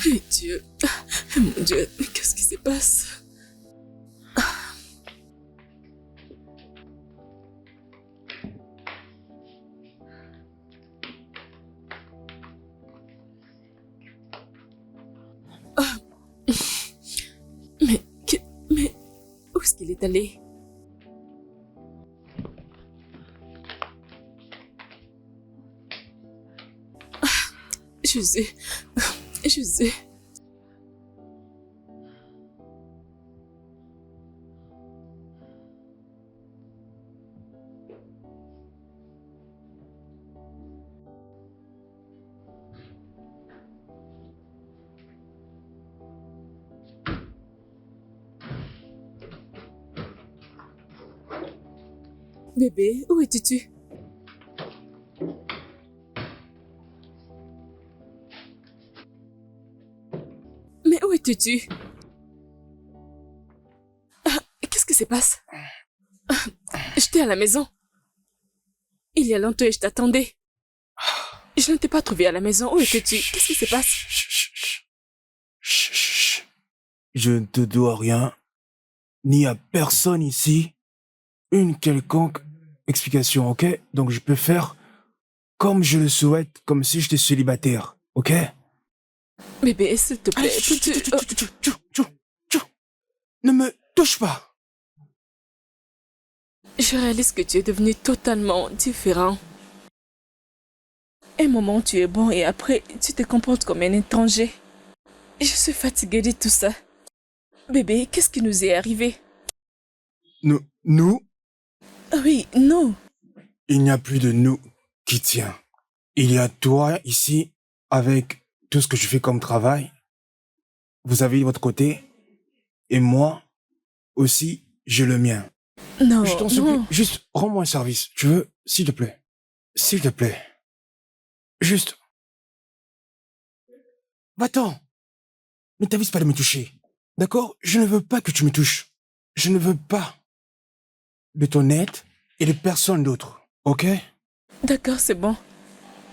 Mon Dieu, mon Dieu, qu'est-ce qui se passe? Ah. Mais, où est-ce qu'il est allé? Ah, Jésus, Jésus. Bébé, où étais-tu? Mais où étais-tu? Qu'est-ce qui se passe? J'étais à la maison. Il y a longtemps et je t'attendais. Je ne t'ai pas trouvé à la maison. Où étais-tu? Qu'est-ce qui se passe? Chut. Je ne te dois rien, ni à personne ici, une quelconque explication, ok? Donc je peux faire comme je le souhaite, comme si j'étais célibataire, ok? Bébé, s'il te plaît, peux-tu... Tchou. Ne me touche pas. Je réalise que tu es devenu totalement différent. Un moment, tu es bon et après, tu te comportes comme un étranger. Je suis fatiguée de tout ça. Bébé, qu'est-ce qui nous est arrivé? Nous, Oui, nous. il n'y a plus de nous qui tient. Il y a toi ici, avec tout ce que je fais comme travail. Vous avez votre côté, et moi aussi, j'ai le mien. Non, Je t'en supplie, non. juste rends-moi un service, tu veux? S'il te plaît. S'il te plaît. Juste. Va-t'en. Ne t'avise pas de me toucher. D'accord? Je ne veux pas que tu me touches. Je ne veux pas de ton aide et de personne d'autre. Ok? D'accord, c'est bon.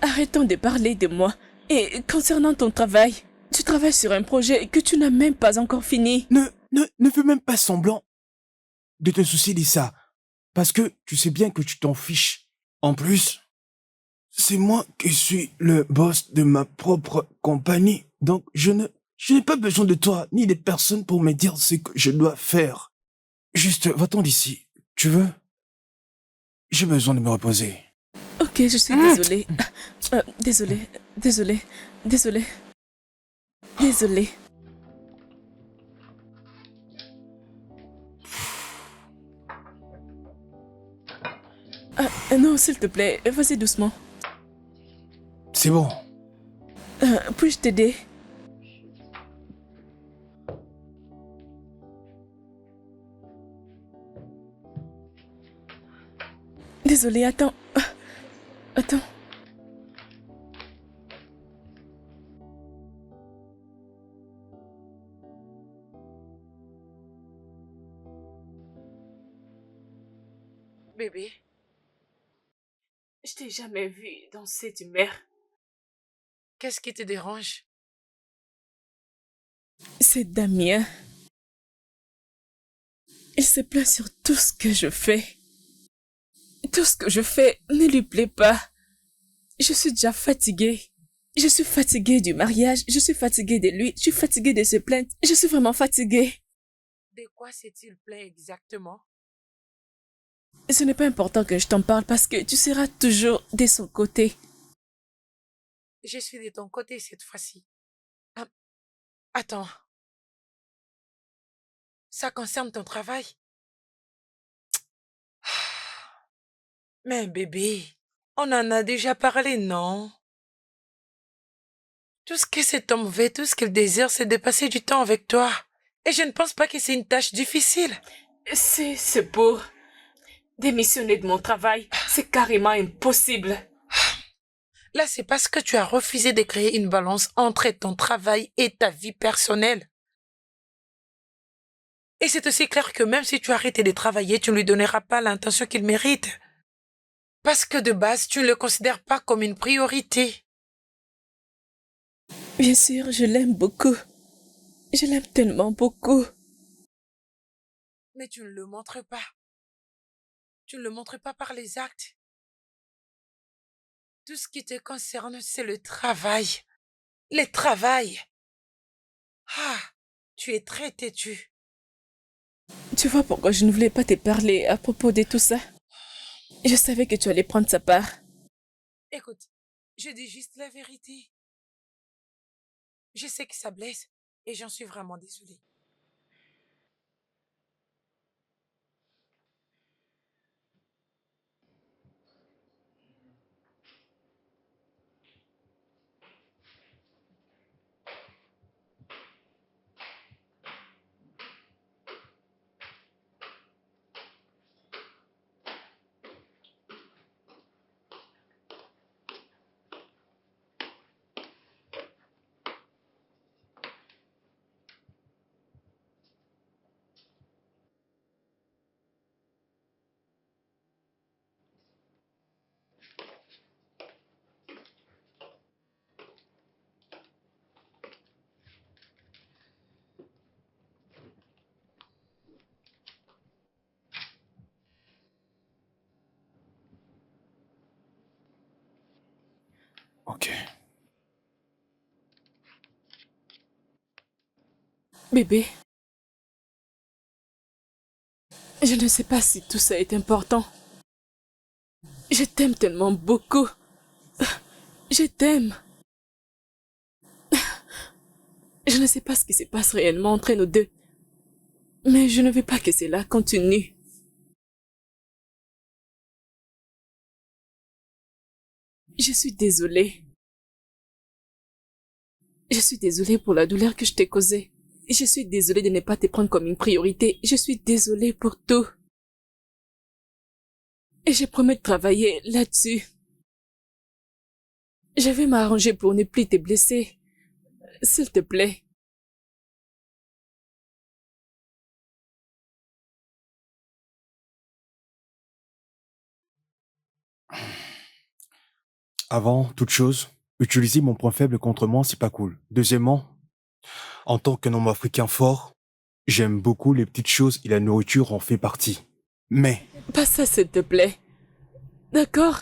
Arrêtons de parler de moi. Et concernant ton travail, tu travailles sur un projet que tu n'as même pas encore fini. Ne fais même pas semblant de te soucier de ça. Parce que tu sais bien que tu t'en fiches. En plus, c'est moi qui suis le boss de ma propre compagnie. Donc, je n'ai pas besoin de toi, ni des personnes pour me dire ce que je dois faire. Juste, va-t'en d'ici. Tu veux? J'ai besoin de me reposer. Ok, je suis désolée. Désolée. Non, s'il te plaît, vas-y doucement. C'est bon. Puis-je t'aider? Désolée, attends. Attends. Bébé, Je t'ai jamais vu danser d'humeur. qu'est-ce qui te dérange? C'est Damien. Il se plaint sur tout ce que je fais. Tout ce que je fais ne lui plaît pas. Je suis déjà fatiguée. Je suis fatiguée du mariage. Je suis fatiguée de lui. Je suis fatiguée de se plaindre. Je suis vraiment fatiguée. De quoi s'est-il plaint exactement? Ce n'est pas important que je t'en parle parce que tu seras toujours de son côté. Je suis de ton côté cette fois-ci. Ah, attends. Ça concerne ton travail? Mais bébé, on en a déjà parlé, non? Tout ce que cet homme veut, tout ce qu'il désire, c'est de passer du temps avec toi. Et je ne pense pas que c'est une tâche difficile. C'est pour démissionner de mon travail. C'est carrément impossible. Là, c'est parce que tu as refusé de créer une balance entre ton travail et ta vie personnelle. Et c'est aussi clair que même si tu arrêtes de travailler, tu ne lui donneras pas l'attention qu'il mérite. Parce que de base, tu ne le considères pas comme une priorité. Bien sûr, je l'aime beaucoup. Je l'aime tellement beaucoup. Mais tu ne le montres pas. Tu ne le montres pas par les actes. Tout ce qui te concerne, c'est le travail. Le travail. Ah, tu es très têtu. Tu vois pourquoi je ne voulais pas te parler à propos de tout ça? Je savais que tu allais prendre sa part. Écoute, je dis juste la vérité. Je sais que ça blesse et j'en suis vraiment désolée. Ok. Bébé, je ne sais pas si tout ça est important. Je t'aime tellement beaucoup. Je t'aime. Je ne sais pas ce qui se passe réellement entre nous deux. Mais je ne veux pas que cela continue. Je suis désolée. Je suis désolée pour la douleur que je t'ai causée. Je suis désolée de ne pas te prendre comme une priorité. Je suis désolée pour tout. Et je promets de travailler là-dessus. Je vais m'arranger pour ne plus te blesser. S'il te plaît. Avant toute chose, utiliser mon point faible contre moi, c'est pas cool. Deuxièmement, en tant qu'un homme africain fort, j'aime beaucoup les petites choses et la nourriture en fait partie. Mais, Pas ça, s'il te plaît. D'accord?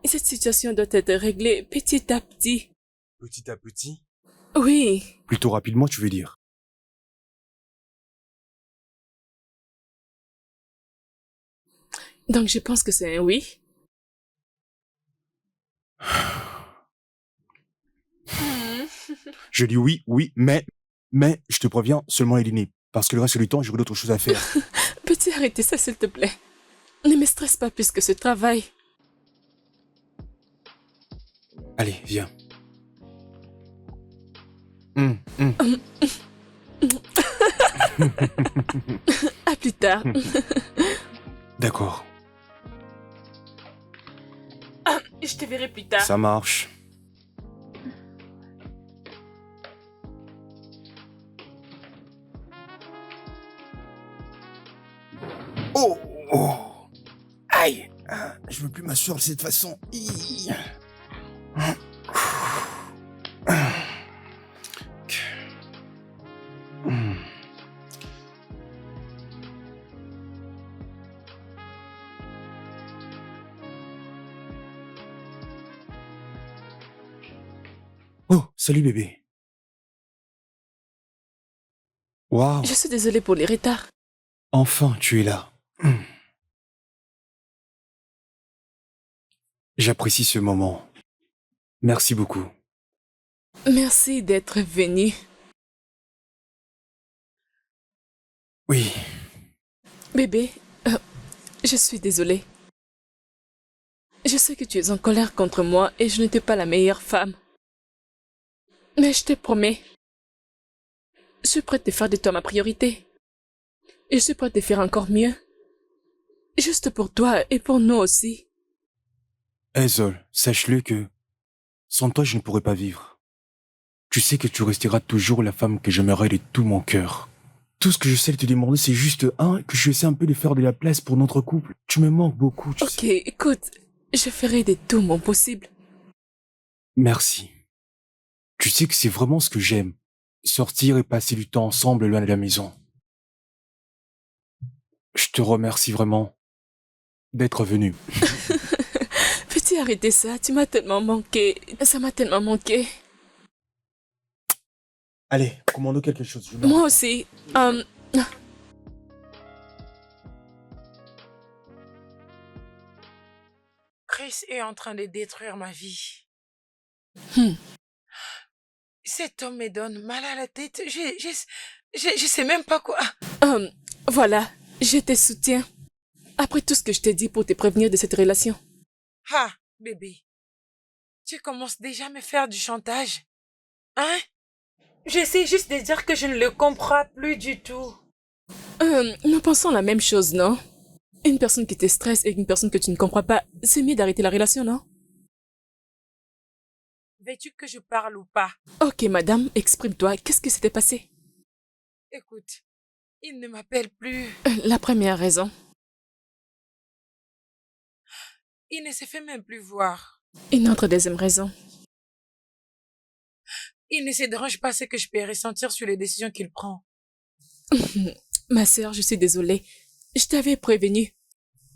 Cette situation doit être réglée petit à petit. petit à petit, Oui. plutôt rapidement, tu veux dire. Donc je pense que c'est un oui. Je dis oui, oui, mais je te préviens, seulement Eline, parce que le reste du temps, j'aurai d'autres choses à faire. Peux-tu arrêter ça, s'il te plaît? Ne me stresse pas plus que ce travail. Allez, viens. À plus tard. D'accord. Je te verrai plus tard. Ça marche. Oh, oh. Aïe. Je veux plus m'asseoir de cette façon. Oh, salut bébé. Waouh, Je suis désolée pour les retards. enfin tu es là. J'apprécie ce moment. Merci beaucoup. Merci d'être venu. Oui, Bébé, je suis désolée. Je sais que tu es en colère contre moi et je n'étais pas la meilleure femme. Mais je te promets, je suis prête à faire de toi ma priorité. Et je suis prête à faire encore mieux. Juste pour toi et pour nous aussi. Hazel, sache-le que sans toi je ne pourrais pas vivre. Tu sais que tu resteras toujours la femme que j'aimerais de tout mon cœur. Tout ce que je sais te demander, c'est juste que je essaie un peu de faire de la place pour notre couple. Tu me manques beaucoup, tu Ok, sais. écoute, je ferai de tout mon possible. Merci. Tu sais que c'est vraiment ce que j'aime. Sortir et passer du temps ensemble loin de la maison. Je te remercie vraiment d'être venu. Peux-tu arrêter ça? Tu m'as tellement manqué. Ça m'a tellement manqué. Allez, commandons quelque chose. Moi aussi. Chris est en train de détruire ma vie. Hmm. Cet homme me donne mal à la tête. Je sais même pas quoi. Voilà, je te soutiens. Après tout ce que je t'ai dit pour te prévenir de cette relation. Ah, bébé. Tu commences déjà à me faire du chantage. Hein? J'essaie juste de dire que je ne le comprends plus du tout. Nous pensons la même chose, non? Une personne qui te stresse et une personne que tu ne comprends pas, c'est mieux d'arrêter la relation, non? Veux-tu que je parle ou pas? Ok, madame, exprime-toi. Qu'est-ce qui s'était passé? Écoute, il ne m'appelle plus. La première raison. Il ne se fait même plus voir. Une autre deuxième raison. Il ne se dérange pas ce que je peux ressentir sur les décisions qu'il prend. Ma sœur, je suis désolée. Je t'avais prévenu.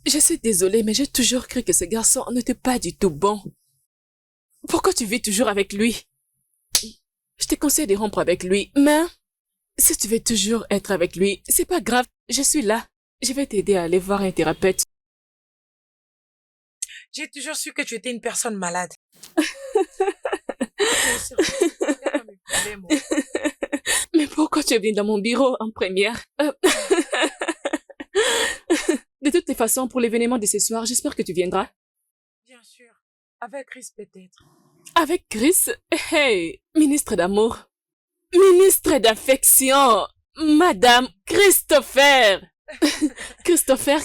Je suis désolée, mais j'ai toujours cru que ce garçon n'était pas du tout bon. Pourquoi tu vis toujours avec lui? Je te conseille de rompre avec lui, mais si tu veux toujours être avec lui, c'est pas grave, je suis là. Je vais t'aider à aller voir un thérapeute. J'ai toujours su que tu étais une personne malade. Mais pourquoi tu es venu dans mon bureau en première? De toutes les façons, pour l'événement de ce soir, j'espère que tu viendras. Bien sûr. Avec Chris peut-être. Avec Chris? Hey, ministre d'amour. Ministre d'affection. Madame Christopher. Christopher.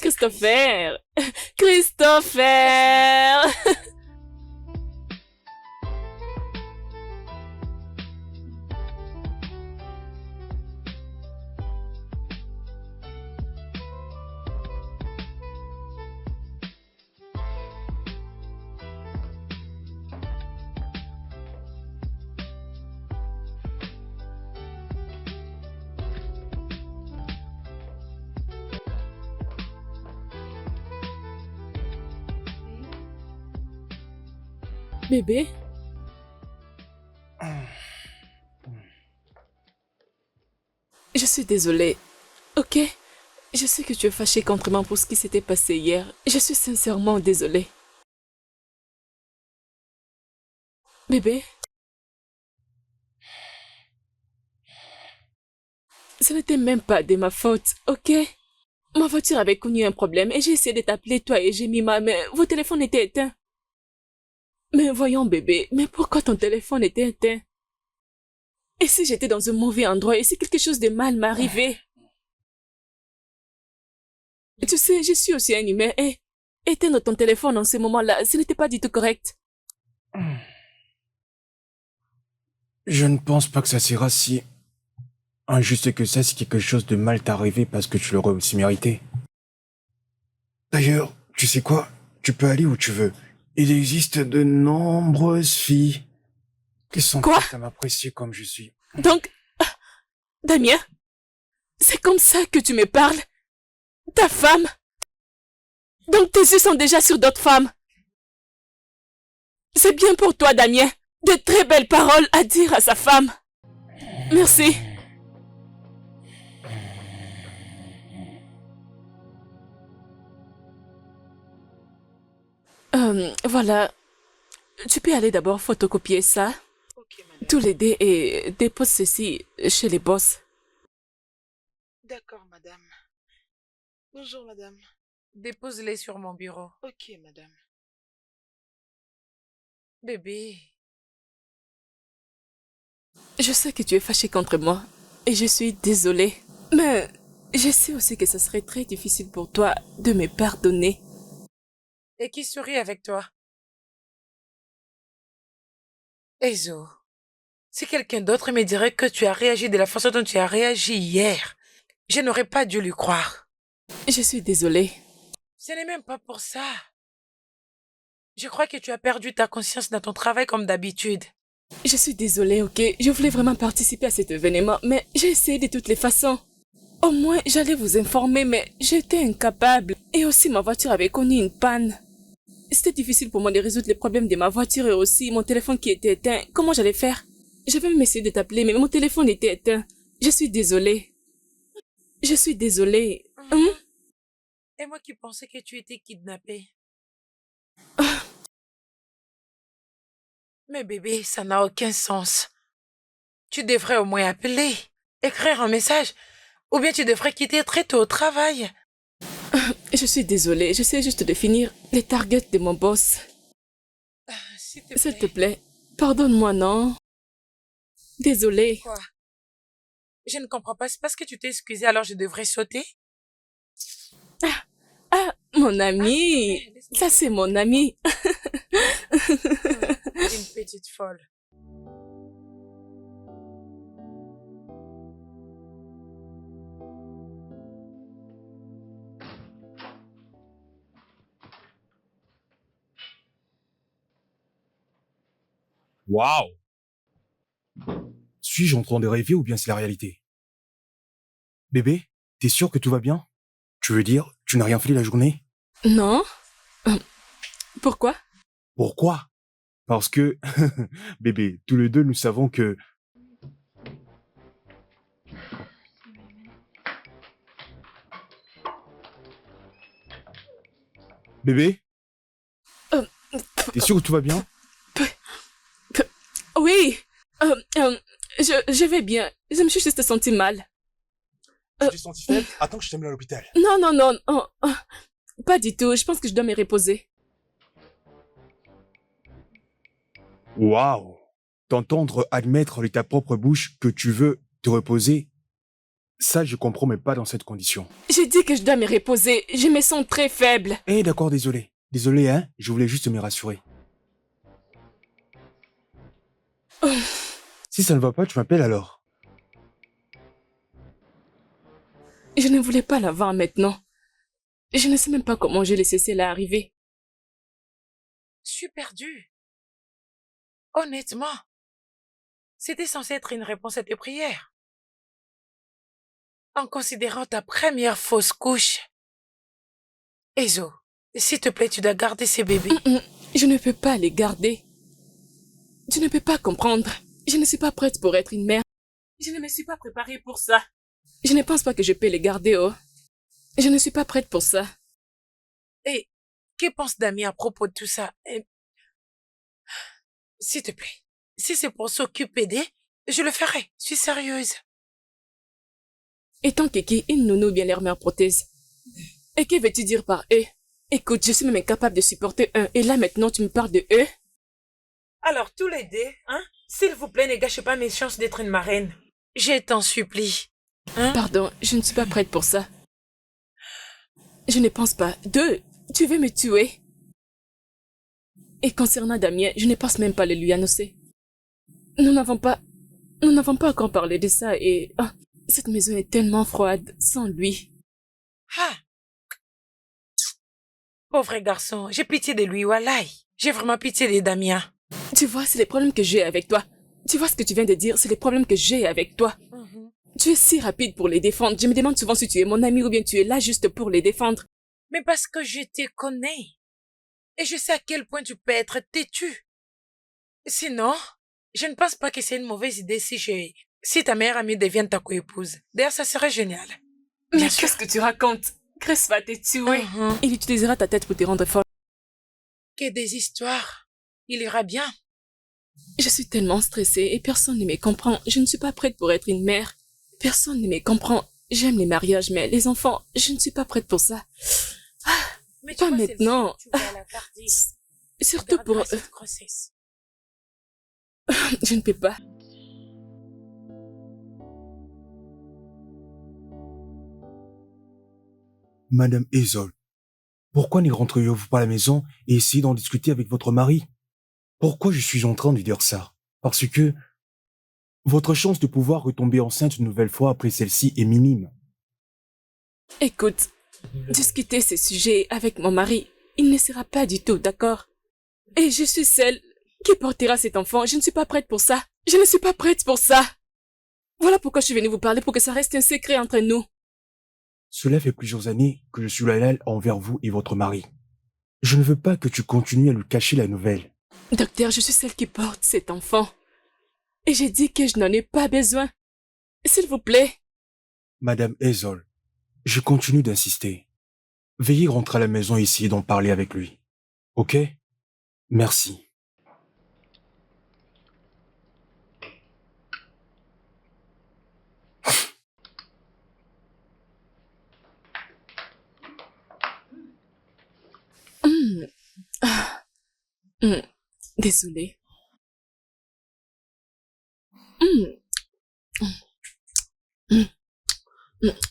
Bébé? Je suis désolée, ok? Je sais que tu es fâché contre moi pour ce qui s'était passé hier. Je suis sincèrement désolée. Bébé? Ce n'était même pas de ma faute, ok? Ma voiture avait connu un problème et j'ai essayé de t'appeler toi et Jemima, mais vos téléphones étaient éteints. Mais voyons bébé, mais pourquoi ton téléphone était éteint? Et si j'étais dans un mauvais endroit et si quelque chose de mal m'arrivait? Tu sais, je suis aussi un humain et éteindre ton téléphone en ce moment-là. Ce n'était pas du tout correct. Je ne pense pas que ça sera si injuste que ça si quelque chose de mal t'est arrivé parce que tu l'aurais aussi mérité. D'ailleurs, tu sais quoi? Tu peux aller où tu veux. Il existe de nombreuses filles qui sont Quoi? prêtes à m'apprécier comme je suis. Donc, Damien, c'est comme ça que tu me parles? Ta femme? Donc tes yeux sont déjà sur d'autres femmes? C'est bien pour toi, Damien. De très belles paroles à dire à sa femme. Merci. Voilà. Tu peux aller d'abord photocopier ça, Ok, madame. tous les dés et dépose ceci chez les boss. D'accord, madame. Bonjour, madame. Dépose-les sur mon bureau. Ok, madame. Bébé, Je sais que tu es fâché contre moi et je suis désolée. Mais je sais aussi que ce serait très difficile pour toi de me pardonner. et qui sourit avec toi? Ezo, si quelqu'un d'autre me dirait que tu as réagi de la façon dont tu as réagi hier, je n'aurais pas dû lui croire. Je suis désolée. Ce n'est même pas pour ça. Je crois que tu as perdu ta conscience dans ton travail comme d'habitude. Je suis désolée, ok? Je voulais vraiment participer à cet événement, mais j'ai essayé de toutes les façons. Au moins, j'allais vous informer, mais j'étais incapable. Et aussi, ma voiture avait connu une panne. C'était difficile pour moi de résoudre les problèmes de ma voiture et aussi mon téléphone qui était éteint. Comment j'allais faire? J'avais même essayé de t'appeler, mais mon téléphone était éteint. Je suis désolée. Je suis désolée. Et moi qui pensais que tu étais kidnappée. Mais bébé, ça n'a aucun sens. Tu devrais au moins appeler, écrire un message, ou bien tu devrais quitter très tôt au travail. Je suis désolée. J'essaie juste de finir les targets de mon boss. S'il te plaît, pardonne-moi, non? Désolée. Quoi? Je ne comprends pas. C'est parce que tu t'es excusé, alors je devrais sauter? Ah, mon ami. Ça, c'est mon ami. Une petite folle. Waouh! Suis-je en train de rêver ou bien c'est la réalité? Bébé, t'es sûr que tout va bien? Tu veux dire, tu n'as rien fait la journée? Non? Pourquoi? Pourquoi? Parce que, bébé, tous les deux nous savons que... Bébé? T'es sûr que tout va bien? Oui. Je vais bien. Je me suis juste sentie mal. Tu t'es senti faible? Attends que je t'amène à l'hôpital. Non, non, non. Pas du tout. Je pense que je dois me reposer. Waouh! T'entendre admettre de ta propre bouche que tu veux te reposer, ça je comprends mais pas dans cette condition. J'ai dit que je dois me reposer. Je me sens très faible. Eh d'accord, désolé. Désolé, hein, je voulais juste me rassurer. Si ça ne va pas, tu m'appelles alors. Je ne voulais pas l'avoir maintenant. Je ne sais même pas comment j'ai laissé cela arriver. Je suis perdue. Honnêtement, c'était censé être une réponse à tes prières. En considérant ta première fausse couche. Ezo, s'il te plaît, tu dois garder ces bébés. Je ne peux pas les garder. Tu ne peux pas comprendre. Je ne suis pas prête pour être une mère. Je ne me suis pas préparée pour ça. Je ne pense pas que je peux les garder, oh. Je ne suis pas prête pour ça. Et que pense Damien à propos de tout ça? S'il te plaît, si c'est pour s'occuper d'eux, je le ferai. Je suis sérieuse. Étant Kiki, une nounou bien leur mère prothèse. Et que veux-tu dire par eux? Écoute, je suis même incapable de supporter un. Et là maintenant, tu me parles de eux? Alors, tous les deux, hein? S'il vous plaît, ne gâchez pas mes chances d'être une marraine. Je t'en supplie. Hein? Pardon, je ne suis pas prête pour ça. Je ne pense pas. Deux, Tu veux me tuer? Et concernant Damien, je ne pense même pas le lui annoncer. Nous n'avons pas encore parlé de ça et cette maison est tellement froide sans lui. Ah, pauvre garçon, j'ai pitié de lui, wallahi. J'ai vraiment pitié de Damien. Tu vois, c'est les problèmes que j'ai avec toi. Tu vois ce que tu viens de dire, c'est les problèmes que j'ai avec toi. Tu es si rapide pour les défendre. Je me demande souvent si tu es mon ami ou bien tu es là juste pour les défendre. Mais parce que je te connais. Et je sais à quel point tu peux être têtu. Sinon, je ne pense pas que c'est une mauvaise idée si ta meilleure amie devient ta coépouse. D'ailleurs, ça serait génial. Mais Bien sûr. qu'est-ce que tu racontes? Chris va te tuer. Mhm. Il utilisera ta tête pour te rendre fort. Que des histoires. Il ira bien. Je suis tellement stressée et personne ne me comprend. Je ne suis pas prête pour être une mère. Personne ne me comprend. J'aime les mariages, mais les enfants, je ne suis pas prête pour ça. Mais Pas vois, maintenant. celle-ci, tu vas la garder. Surtout pour... Gardera cette grossesse. Je ne peux pas. Madame Hazel, pourquoi ne rentreriez-vous pas à la maison et essayez d'en discuter avec votre mari? Pourquoi je suis en train de dire ça? Parce que votre chance de pouvoir retomber enceinte une nouvelle fois après celle-ci est minime. Écoute, discuter ces sujets avec mon mari, il ne sera pas du tout d'accord. Et je suis celle qui portera cet enfant. Je ne suis pas prête pour ça. Je ne suis pas prête pour ça. Voilà pourquoi je suis venue vous parler, pour que ça reste un secret entre nous. Cela fait plusieurs années que je suis loyal envers vous et votre mari. Je ne veux pas que tu continues à lui cacher la nouvelle. Docteur, je suis celle qui porte cet enfant. Et j'ai dit que je n'en ai pas besoin. S'il vous plaît. Madame Hazel, je continue d'insister. Veuillez rentrer à la maison et essayer d'en parler avec lui. Ok? Merci. Désolée.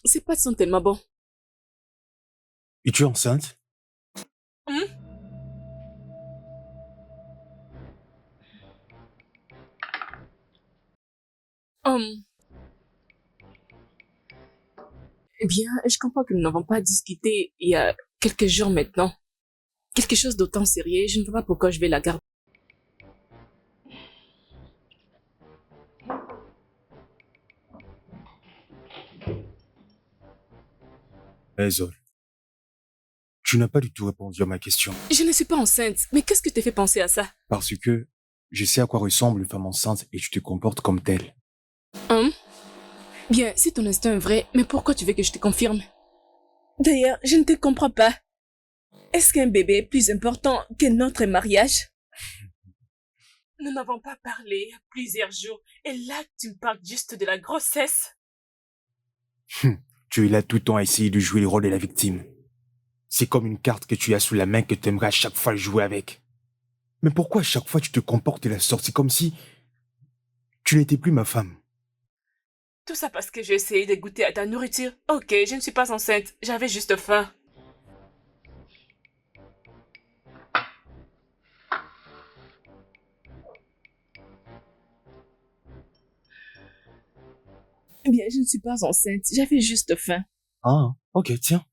Ces pâtes sont tellement bons. Es-tu enceinte? Eh bien, je comprends que nous n'avons pas discuté il y a quelques jours maintenant. Quelque chose d'autant sérieux, je ne vois pas pourquoi je vais la garder. Hazel, tu n'as pas du tout répondu à ma question. Je ne suis pas enceinte, mais qu'est-ce que te fait penser à ça? Parce que je sais à quoi ressemble une femme enceinte et tu te comportes comme telle. Bien, si ton instinct est vrai, mais pourquoi tu veux que je te confirme? D'ailleurs, je ne te comprends pas. Est-ce qu'un bébé est plus important que notre mariage? Nous n'avons pas parlé plusieurs jours, et là, tu me parles juste de la grossesse. Tu es là tout le temps à essayer de jouer le rôle de la victime. C'est comme une carte que tu as sous la main que tu aimerais à chaque fois jouer avec. Mais pourquoi à chaque fois tu te comportes de la sorte? C'est comme si tu n'étais plus ma femme. Tout ça parce que j'ai essayé de goûter à ta nourriture. Ok, je ne suis pas enceinte, j'avais juste faim. Bien, je ne suis pas enceinte, j'avais juste faim. Ah, ok, tiens.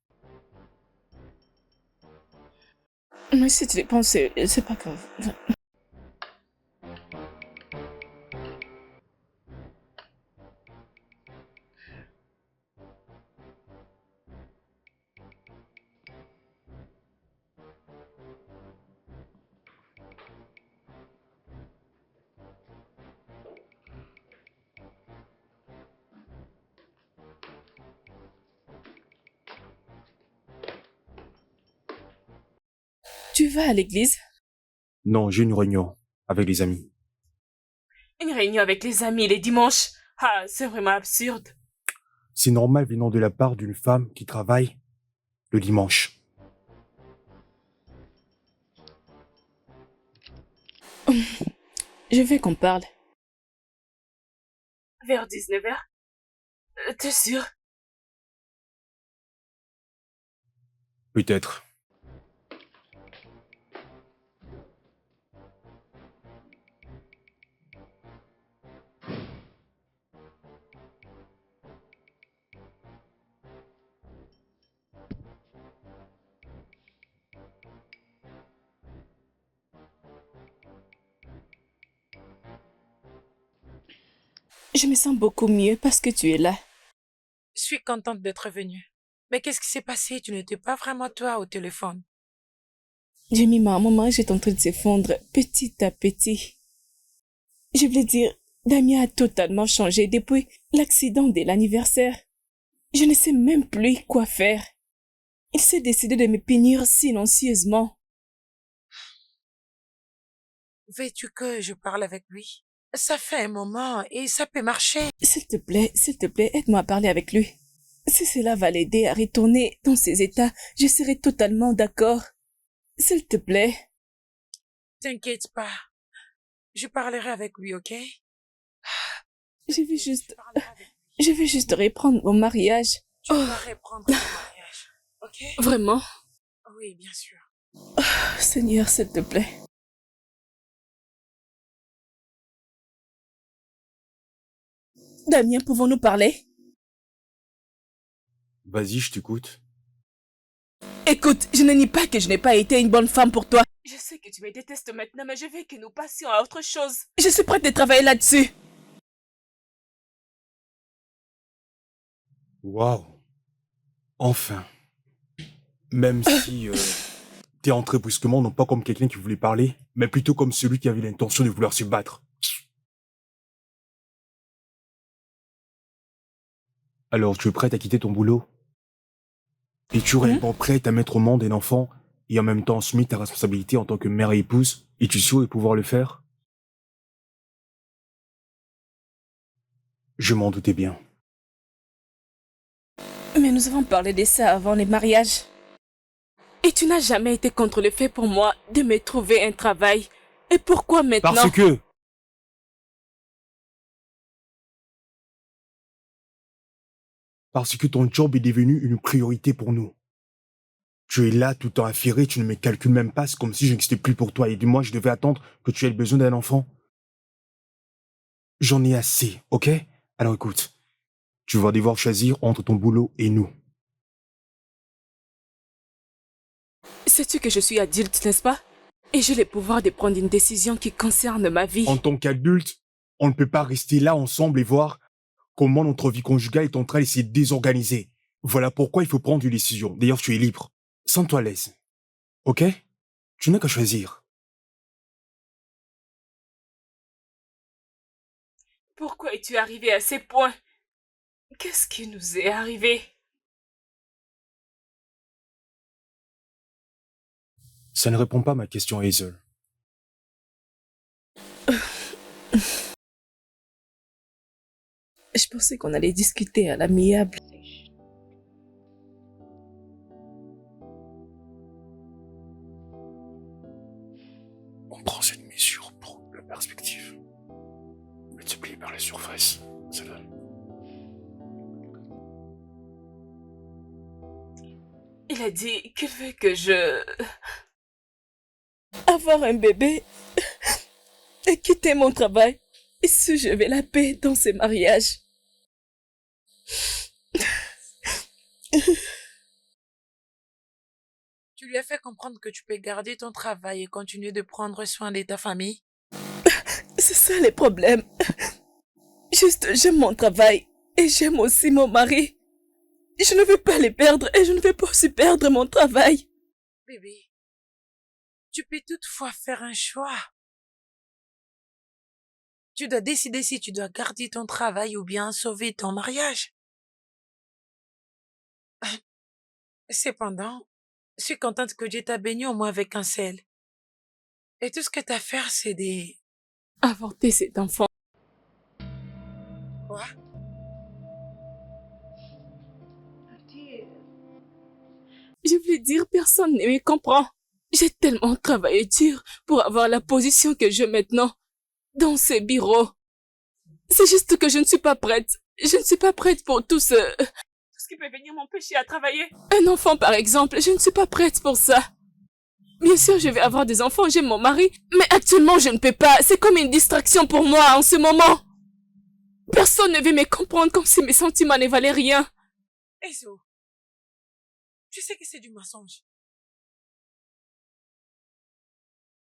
Mais si tu le penses, c'est pas grave. Tu vas à l'église? Non, j'ai une réunion avec les amis. Une réunion avec les amis les dimanches? Ah, c'est vraiment absurde. C'est normal venant de la part d'une femme qui travaille le dimanche. Je veux qu'on parle. Vers 19h? T'es sûr? Peut-être. Je me sens beaucoup mieux parce que tu es là. Je suis contente d'être venue. Mais qu'est-ce qui s'est passé? Tu n'étais pas vraiment toi au téléphone. Jemima, mon mariage est en train de s'effondrer petit à petit. Je voulais dire, Damien a totalement changé depuis l'accident de l'anniversaire. Je ne sais même plus quoi faire. Il s'est décidé de me punir silencieusement. Veux-tu que je parle avec lui? Ça fait un moment et ça peut marcher. S'il te plaît, aide-moi à parler avec lui. Si cela va l'aider à retourner dans ses états, je serai totalement d'accord. S'il te plaît. T'inquiète pas. Je parlerai avec lui, ok? Je veux juste, Je parlerai avec lui. je veux juste reprendre mon mariage. Tu vas reprendre ton mariage, ok? Vraiment? Oui, bien sûr. Seigneur, s'il te plaît. Damien, pouvons-nous parler? Vas-y, je t'écoute. Écoute, je ne nie pas que je n'ai pas été une bonne femme pour toi. Je sais que tu me détestes maintenant, mais je veux que nous passions à autre chose. Je suis prête à travailler là-dessus. Waouh. Enfin. Même si t'es entré brusquement, non pas comme quelqu'un qui voulait parler, mais plutôt comme celui qui avait l'intention de vouloir se battre. Alors, tu es prête à quitter ton boulot? Et tu es réellement prête à mettre au monde un enfant et en même temps assumer ta responsabilité en tant que mère et épouse? Et tu souhaites pouvoir le faire? Je m'en doutais bien. Mais nous avons parlé de ça avant les mariages. Et tu n'as jamais été contre le fait pour moi de me trouver un travail. Et pourquoi maintenant? Parce que ton job est devenu une priorité pour nous. Tu es là tout en affairé, tu ne me calcules même pas, c'est comme si je n'existais plus pour toi et de moi je devais attendre que tu aies besoin d'un enfant. J'en ai assez, ok? Alors écoute, tu vas devoir choisir entre ton boulot et nous. Sais-tu que je suis adulte, n'est-ce pas? Et j'ai le pouvoir de prendre une décision qui concerne ma vie. En tant qu'adulte, on ne peut pas rester là ensemble et voir comment notre vie conjugale est en train de se désorganiser. Voilà pourquoi il faut prendre une décision. D'ailleurs, tu es libre. Sens-toi à l'aise. Ok? Tu n'as qu'à choisir. Pourquoi es-tu arrivé à ces points? Qu'est-ce qui nous est arrivé? Ça ne répond pas à ma question, Hazel. Je pensais qu'on allait discuter à l'amiable. On prend cette mesure pour la perspective. Multiplié par la surface, ça donne. Il a dit qu'il veut que je... avoir un bébé et quitter mon travail. Et si je veux la paix dans ce mariage. Tu lui as fait comprendre que tu peux garder ton travail et continuer de prendre soin de ta famille? C'est ça le problème. Juste, j'aime mon travail et j'aime aussi mon mari. Je ne veux pas les perdre et je ne veux pas aussi perdre mon travail. Bébé, tu peux toutefois faire un choix. Tu dois décider si tu dois garder ton travail ou bien sauver ton mariage. Cependant, je suis contente que Dieu t'a béni au moins avec un seul. Et tout ce que t'as à faire, c'est des... Avorter cet enfant. Quoi? Je voulais dire, personne ne me comprend. J'ai tellement travaillé dur pour avoir la position que j'ai maintenant dans ces bureaux. C'est juste que je ne suis pas prête. Je ne suis pas prête pour tout ce qui peut venir m'empêcher à travailler. Un enfant, par exemple, je ne suis pas prête pour ça. Bien sûr, je vais avoir des enfants, j'aime mon mari, mais actuellement, je ne peux pas. C'est comme une distraction pour moi en ce moment. Personne ne veut me comprendre comme si mes sentiments ne valaient rien. Ezo, tu sais que c'est du mensonge.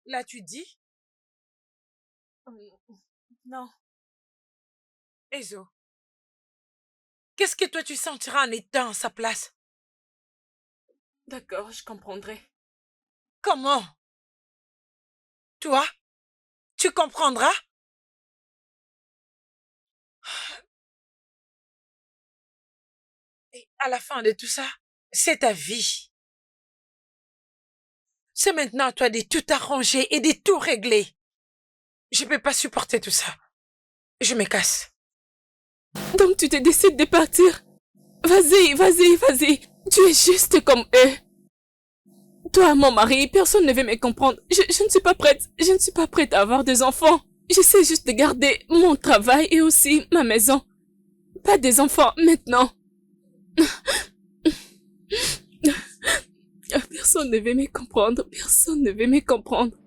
Là, tu dis? Non. Ezo, qu'est-ce que toi tu sentiras en étant à sa place? D'accord, je comprendrai. Comment? Toi, tu comprendras? Et à la fin de tout ça, c'est ta vie. C'est maintenant à toi de tout arranger et de tout régler. Je peux pas supporter tout ça. Je me casse. Donc tu te décides de partir? Vas-y, vas-y, vas-y. Tu es juste comme eux. Toi, mon mari, personne ne veut me comprendre. Je ne suis pas prête. Je ne suis pas prête à avoir des enfants. J'essaie juste de garder mon travail et aussi ma maison. Pas des enfants maintenant. Personne ne veut me comprendre. Personne ne veut me comprendre.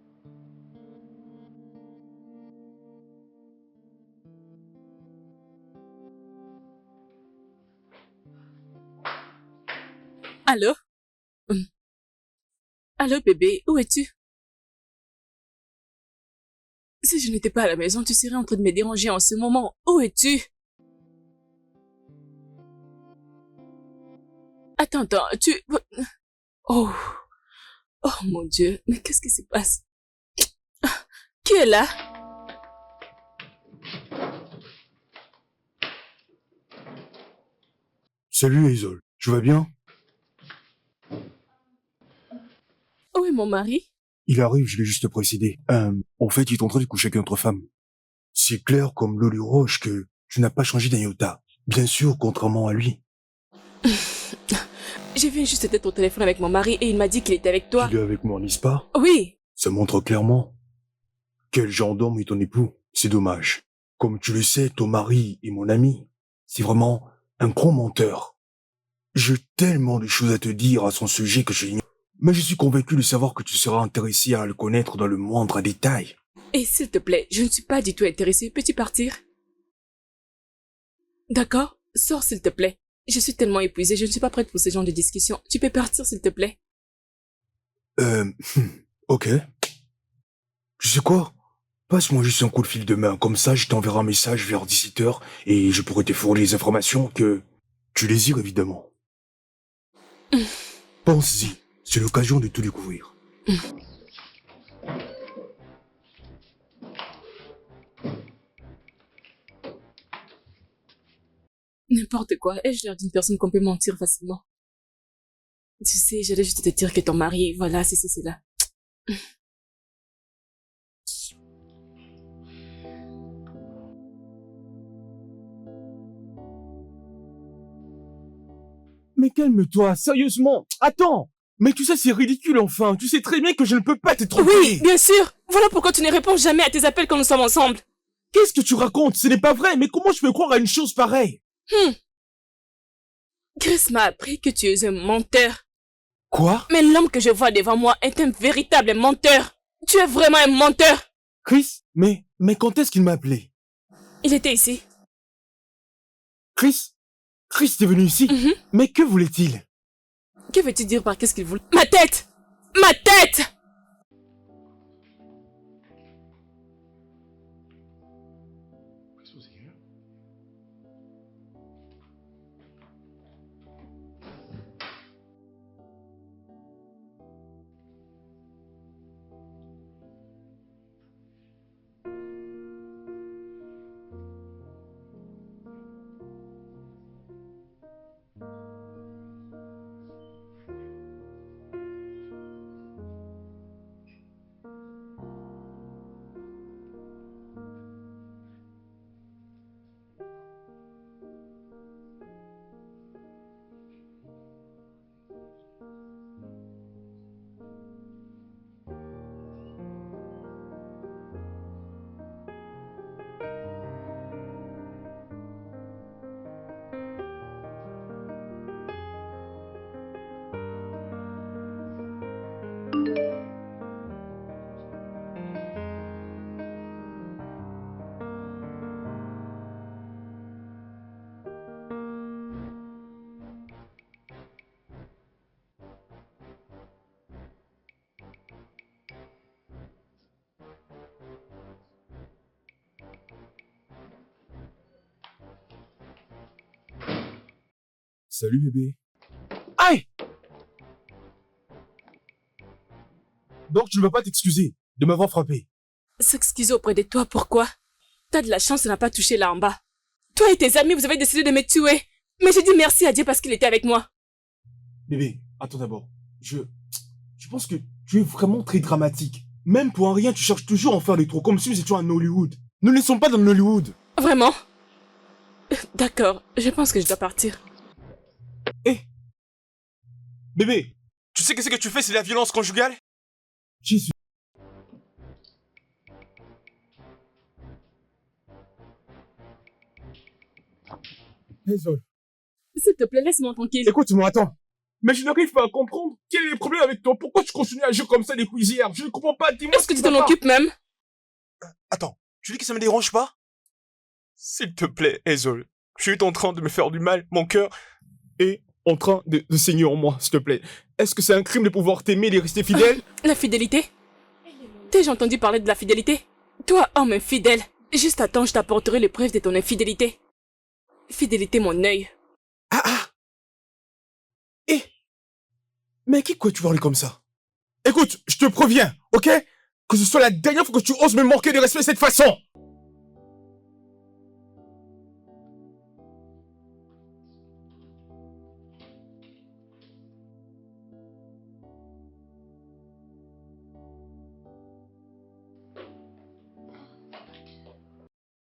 Allô? Allô, bébé, où es-tu? Si je n'étais pas à la maison, tu serais en train de me déranger en ce moment. Où es-tu? Attends, tu... Oh, oh mon Dieu, mais qu'est-ce qui se passe? Qui est là? Salut Hazel, tu vas bien? Où est mon mari? Il arrive, je l'ai juste précédé. En fait, il est en train de coucher avec une autre femme. C'est clair comme l'eau du roche que tu n'as pas changé d'un iota. Bien sûr, contrairement à lui. Je viens juste d'être au téléphone avec mon mari et il m'a dit qu'il était avec toi. Il est avec moi, n'est-ce pas? Oui. Ça montre clairement quel genre d'homme est ton époux. C'est dommage. Comme tu le sais, ton mari est mon ami. C'est vraiment un gros menteur. J'ai tellement de choses à te dire à son sujet que je l'ignore. Mais je suis convaincu de savoir que tu seras intéressé à le connaître dans le moindre détail. Et s'il te plaît, je ne suis pas du tout intéressée. Peux-tu partir? D'accord? Sors s'il te plaît. Je suis tellement épuisée, je ne suis pas prête pour ce genre de discussion. Tu peux partir s'il te plaît? Ok. Tu sais quoi? Passe-moi juste un coup de fil demain, comme ça je t'enverrai un message vers 17h et je pourrai te fournir les informations que tu désires évidemment. Pense-y, c'est l'occasion de tout découvrir. N'importe quoi. Ai-je l'air d'une personne qu'on peut mentir facilement? Tu sais, j'allais juste te dire que ton mari, voilà, c'est là. Mais calme-toi, sérieusement. Attends. Mais tu sais, c'est ridicule enfin. Tu sais très bien que je ne peux pas te tromper. Oui, bien sûr. Voilà pourquoi tu ne réponds jamais à tes appels quand nous sommes ensemble. Qu'est-ce que tu racontes? Ce n'est pas vrai. Mais comment je peux croire à une chose pareille? Chris m'a appris que tu es un menteur. Quoi? Mais l'homme que je vois devant moi est un véritable menteur. Tu es vraiment un menteur. Chris? Mais quand est-ce qu'il m'a appelé? Il était ici. Chris? Chris est venu ici? Mais que voulait-il? Que veux-tu dire par qu'est-ce qu'il voulait? Ma tête! Ma tête! Salut bébé. Aïe! Donc tu ne vas pas t'excuser de m'avoir frappé. S'excuser auprès de toi, pourquoi? T'as de la chance, ça n'a pas touché là en bas. Toi et tes amis, vous avez décidé de me tuer. Mais j'ai dit merci à Dieu parce qu'il était avec moi. Bébé, attends d'abord. Je pense que tu es vraiment très dramatique. Même pour un rien, tu cherches toujours à en faire des trop, comme si nous étions un Hollywood. Nous ne sommes pas dans le Hollywood. Vraiment? D'accord, je pense que je dois partir. Eh! Bébé, tu sais que ce que tu fais, c'est la violence conjugale? Jésus. Désolé. S'il te plaît, laisse-moi tranquille. Écoute-moi, attends. Mais je n'arrive pas à comprendre quel est le problème avec toi. Pourquoi tu continues à agir comme ça depuis hier? Je ne comprends pas. Dis-moi Est-ce que tu t'en occupes même? Attends, tu dis que ça me dérange pas? S'il te plaît, Hazel. Je suis en train de me faire du mal. Mon cœur est en train de saigner en moi, s'il te plaît. Est-ce que c'est un crime de pouvoir t'aimer et de rester fidèle? La fidélité? T'as-je entendu parler de la fidélité? Toi, homme infidèle. Juste attends, je t'apporterai les preuves de ton infidélité. Fidélité, mon œil. Ah! Eh! Mais qui quoi tu parles comme ça? Écoute, je te préviens, ok? Que ce soit la dernière fois que tu oses me manquer de respect de cette façon!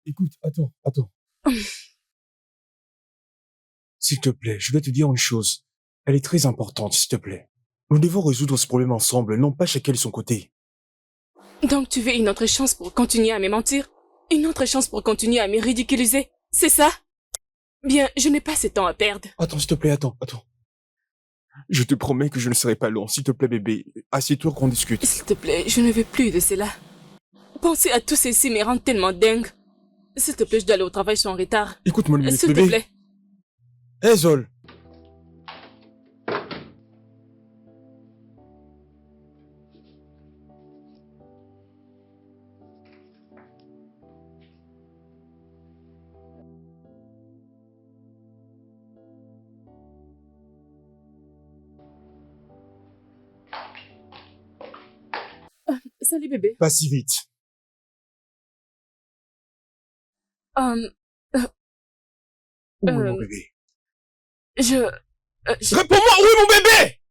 Écoute, attends. S'il te plaît, je vais te dire une chose. Elle est très importante, s'il te plaît. Nous devons résoudre ce problème ensemble, non pas chacun de son côté. Donc tu veux une autre chance pour continuer à me mentir? Une autre chance pour continuer à me ridiculiser? C'est ça? Bien, je n'ai pas ce temps à perdre. Attends, s'il te plaît, attends. Je te promets que je ne serai pas long. S'il te plaît, bébé, assieds-toi qu'on discute. S'il te plaît, je ne veux plus de cela. Penser à tout ceci me rend tellement dingue. S'il te plaît, je dois aller au travail, je suis en retard. Écoute-moi une minute, S'il te bébé. plaît. Hazel. Salut bébé. Pas si vite. Euh, Où est mon bébé? je... Réponds-moi, où est mon bébé?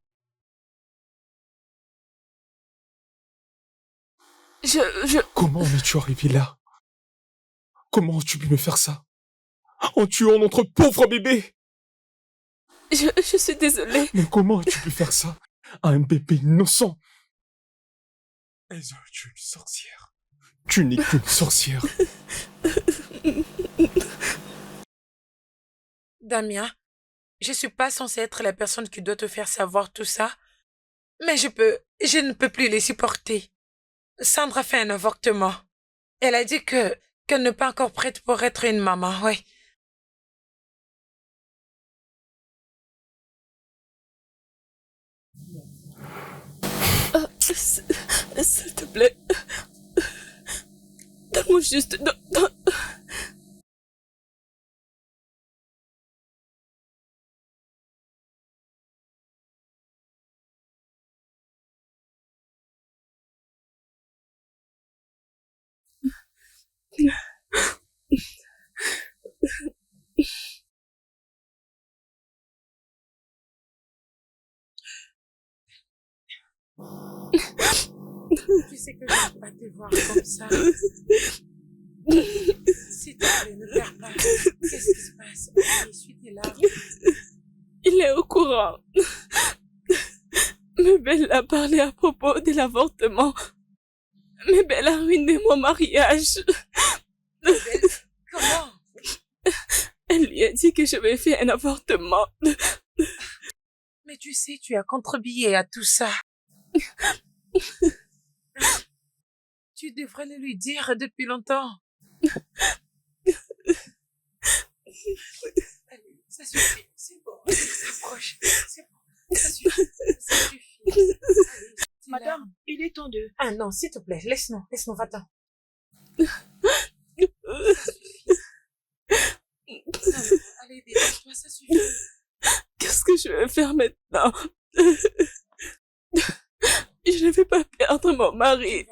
Comment en es-tu arrivé là? Comment as-tu pu me faire ça? En tuant notre pauvre bébé? Je suis désolée. Mais comment as-tu pu faire ça à un bébé innocent? Hazel, tu es une sorcière. Tu n'es qu'une sorcière. Damien, je suis pas censée être la personne qui doit te faire savoir tout ça, mais je ne peux plus les supporter. Sandra a fait un avortement. Elle a dit qu'elle n'est pas encore prête pour être une maman, ouais. S'il te plaît. Donne-moi juste... Tu sais que je ne peux pas te voir comme ça. S'il te plaît, ne pleure pas. Qu'est-ce qui se passe? Essuie tes larmes. Il est au courant. Mais Belle a parlé à propos de l'avortement. Mais Belle a ruiné mon mariage. Comment? Elle lui a dit que j'avais fait un avortement. Mais tu sais, tu as contribué à tout ça. Tu devrais le lui dire depuis longtemps. Allez, ça suffit. C'est bon. Approche. C'est bon. Ça suffit. Ça suffit. Allez, Madame, il est temps de... Ah non, s'il te plaît, laisse-nous, va-t'en. Ça suffit. Non, allez, dépêche-toi, ça suffit. Qu'est-ce que je vais faire maintenant? Je ne vais pas perdre mon mari.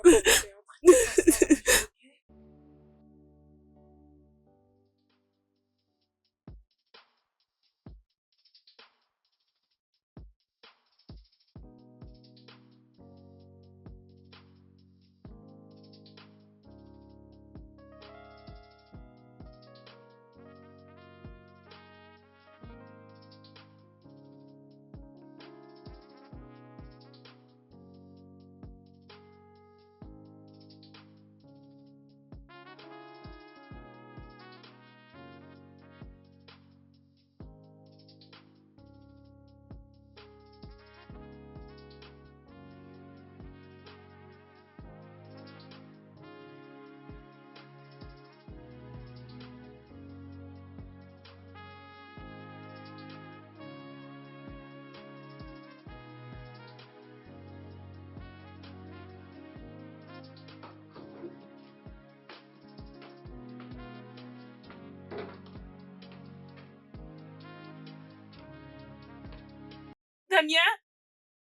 Damien?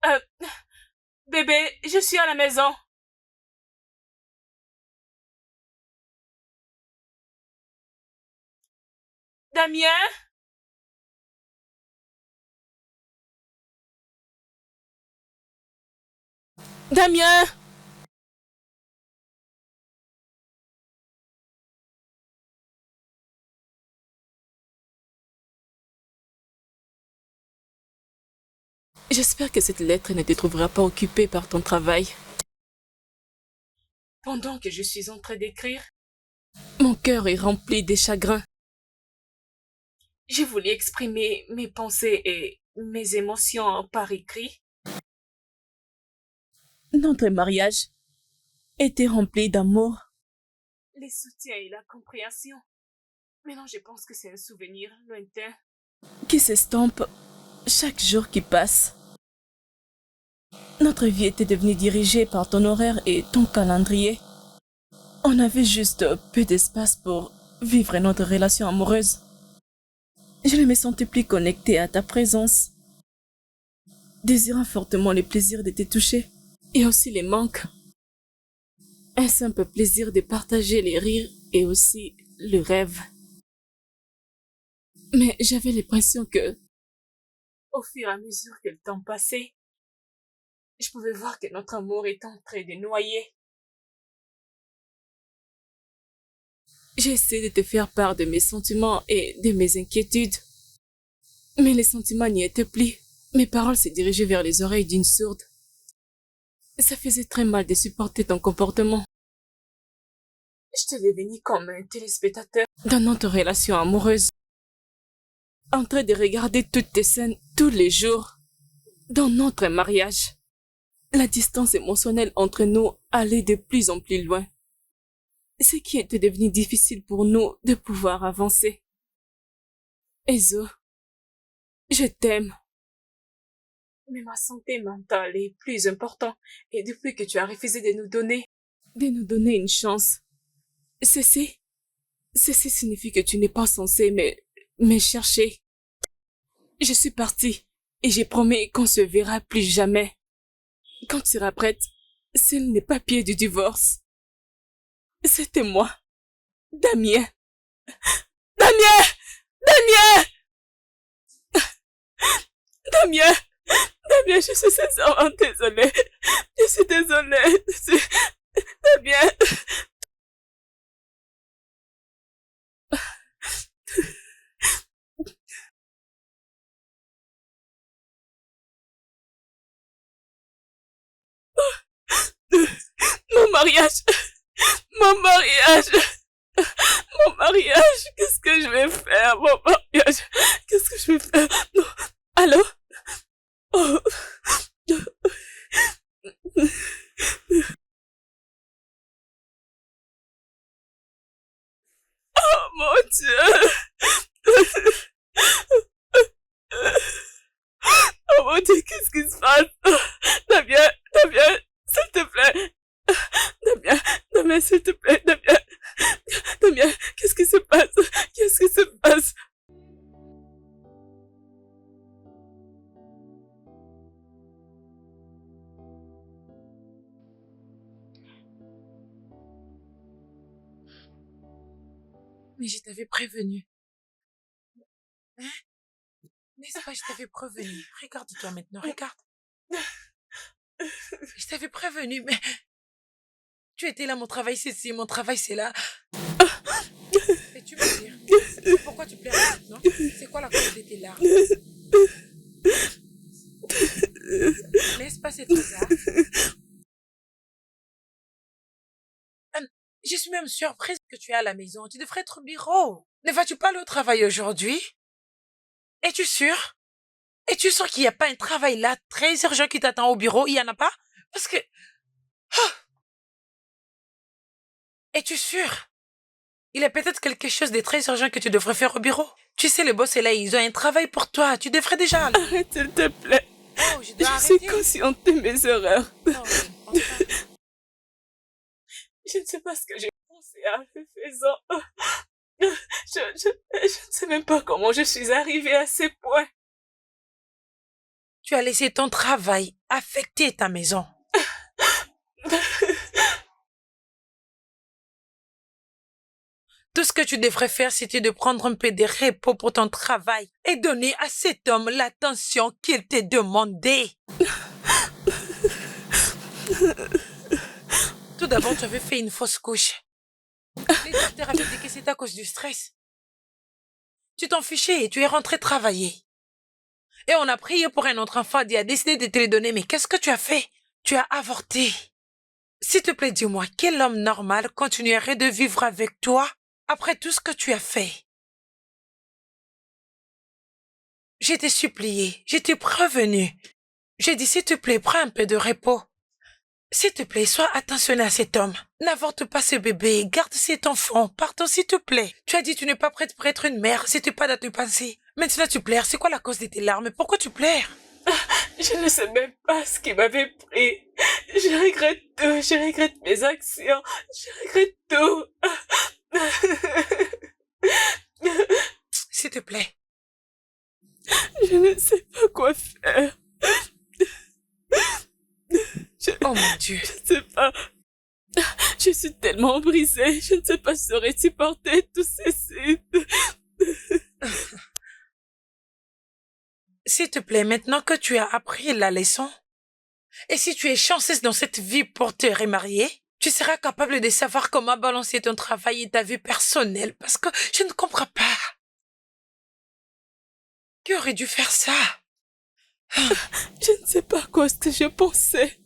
Euh, Bébé, je suis à la maison. Damien? Damien? J'espère que cette lettre ne te trouvera pas occupée par ton travail. Pendant que je suis en train d'écrire, mon cœur est rempli de chagrin. J'ai voulu exprimer mes pensées et mes émotions par écrit. Notre mariage était rempli d'amour, les soutiens et la compréhension. Maintenant, je pense que c'est un souvenir lointain qui s'estompe chaque jour qui passe. Notre vie était devenue dirigée par ton horaire et ton calendrier. On avait juste peu d'espace pour vivre notre relation amoureuse. Je ne me sentais plus connectée à ta présence, désirant fortement le plaisir de te toucher et aussi les manques. Un simple plaisir de partager les rires et aussi le rêve. Mais j'avais l'impression que, au fur et à mesure que le temps passait, je pouvais voir que notre amour est en train de noyer. J'ai essayé de te faire part de mes sentiments et de mes inquiétudes. Mais les sentiments n'y étaient plus. Mes paroles se dirigeaient vers les oreilles d'une sourde. Ça faisait très mal de supporter ton comportement. Je te devenu comme un téléspectateur dans notre relation amoureuse, en train de regarder toutes tes scènes tous les jours dans notre mariage. La distance émotionnelle entre nous allait de plus en plus loin, ce qui était devenu difficile pour nous de pouvoir avancer. Ezo, je t'aime. Mais ma santé mentale est plus importante et depuis que tu as refusé de nous donner une chance, ceci signifie que tu n'es pas censé me chercher. Je suis partie et j'ai promis qu'on se verra plus jamais. Quand tu seras prête, signe les papiers du divorce. C'était moi, Damien. Damien! Damien! Damien! Damien, je suis sincèrement désolée. Je suis désolée. Damien! Mon mariage! Mon mariage! Mon mariage! Qu'est-ce que je vais faire? Mon mariage! Qu'est-ce que je vais faire? Non. Allô? Oh. Oh mon Dieu! Oh mon Dieu, qu'est-ce qui se passe? Damien, Damien, s'il te plaît. Damien, Damien, s'il te plaît, Damien. Damien, qu'est-ce qui se passe? Qu'est-ce qui se passe? Mais je t'avais prévenu. Hein? N'est-ce pas, je t'avais prévenu. Regarde-toi maintenant, regarde. Je t'avais prévenu, mais tu étais là, mon travail c'est ici, mon travail c'est là. Et tu veux dire, pourquoi tu pleures maintenant? C'est quoi la cause de tes larmes? N'est-ce pas, c'est trop tard? Je suis même surprise que tu es à la maison. Tu devrais être au bureau. Ne vas-tu pas aller au travail aujourd'hui? Es-tu sûr? Es-tu sûr qu'il n'y a pas un travail là, très urgent qui t'attend au bureau? Il n'y en a pas? Parce que... Oh! Es-tu sûr? Il y a peut-être quelque chose de très urgent que tu devrais faire au bureau. Tu sais, le boss est là, ils ont un travail pour toi. Tu devrais déjà aller. Arrête, s'il te plaît. Oh, je dois Je suis arrêter. consciente de mes erreurs. Non, mais enfin, Je ne sais pas ce que j'ai pensé en le faisant. Je ne sais même pas comment je suis arrivée à ces points. tu as laissé ton travail affecter ta maison. Tout ce que tu devrais faire, c'était de prendre un peu de repos pour ton travail et donner à cet homme l'attention qu'il t'a demandé. Tout d'abord, tu avais fait une fausse couche. Les docteurs avaient dit que c'était à cause du stress. Tu t'en fichais et tu es rentré travailler. Et on a prié pour un autre enfant et a décidé de te le donner. Mais qu'est-ce que tu as fait? Tu as avorté. S'il te plaît, dis-moi, quel homme normal continuerait de vivre avec toi après tout ce que tu as fait? Je t'ai supplié, je t'ai prévenu. J'ai dit, s'il te plaît, prends un peu de repos. S'il te plaît, sois attentionné à cet homme. N'avorte pas ce bébé, garde cet enfant. Partons, s'il te plaît. Tu as dit, tu n'es pas prête pour être une mère, c'était pas dans tes pensées. Maintenant, tu pleures. C'est quoi la cause de tes larmes? Pourquoi tu pleures? Je ne sais même pas ce qui m'avait pris. Je regrette tout. Je regrette mes actions. Je regrette tout. S'il te plaît. Je ne sais pas quoi faire. Oh mon Dieu. Je ne sais pas. Je suis tellement brisée. Je ne sais pas si j'aurais supporté tous ces sites. S'il te plaît, maintenant que tu as appris la leçon, et si tu es chanceuse dans cette vie pour te remarier, tu seras capable de savoir comment balancer ton travail et ta vie personnelle, parce que je ne comprends pas. Qui aurait dû faire ça? Je ne sais pas quoi ce que je pensais.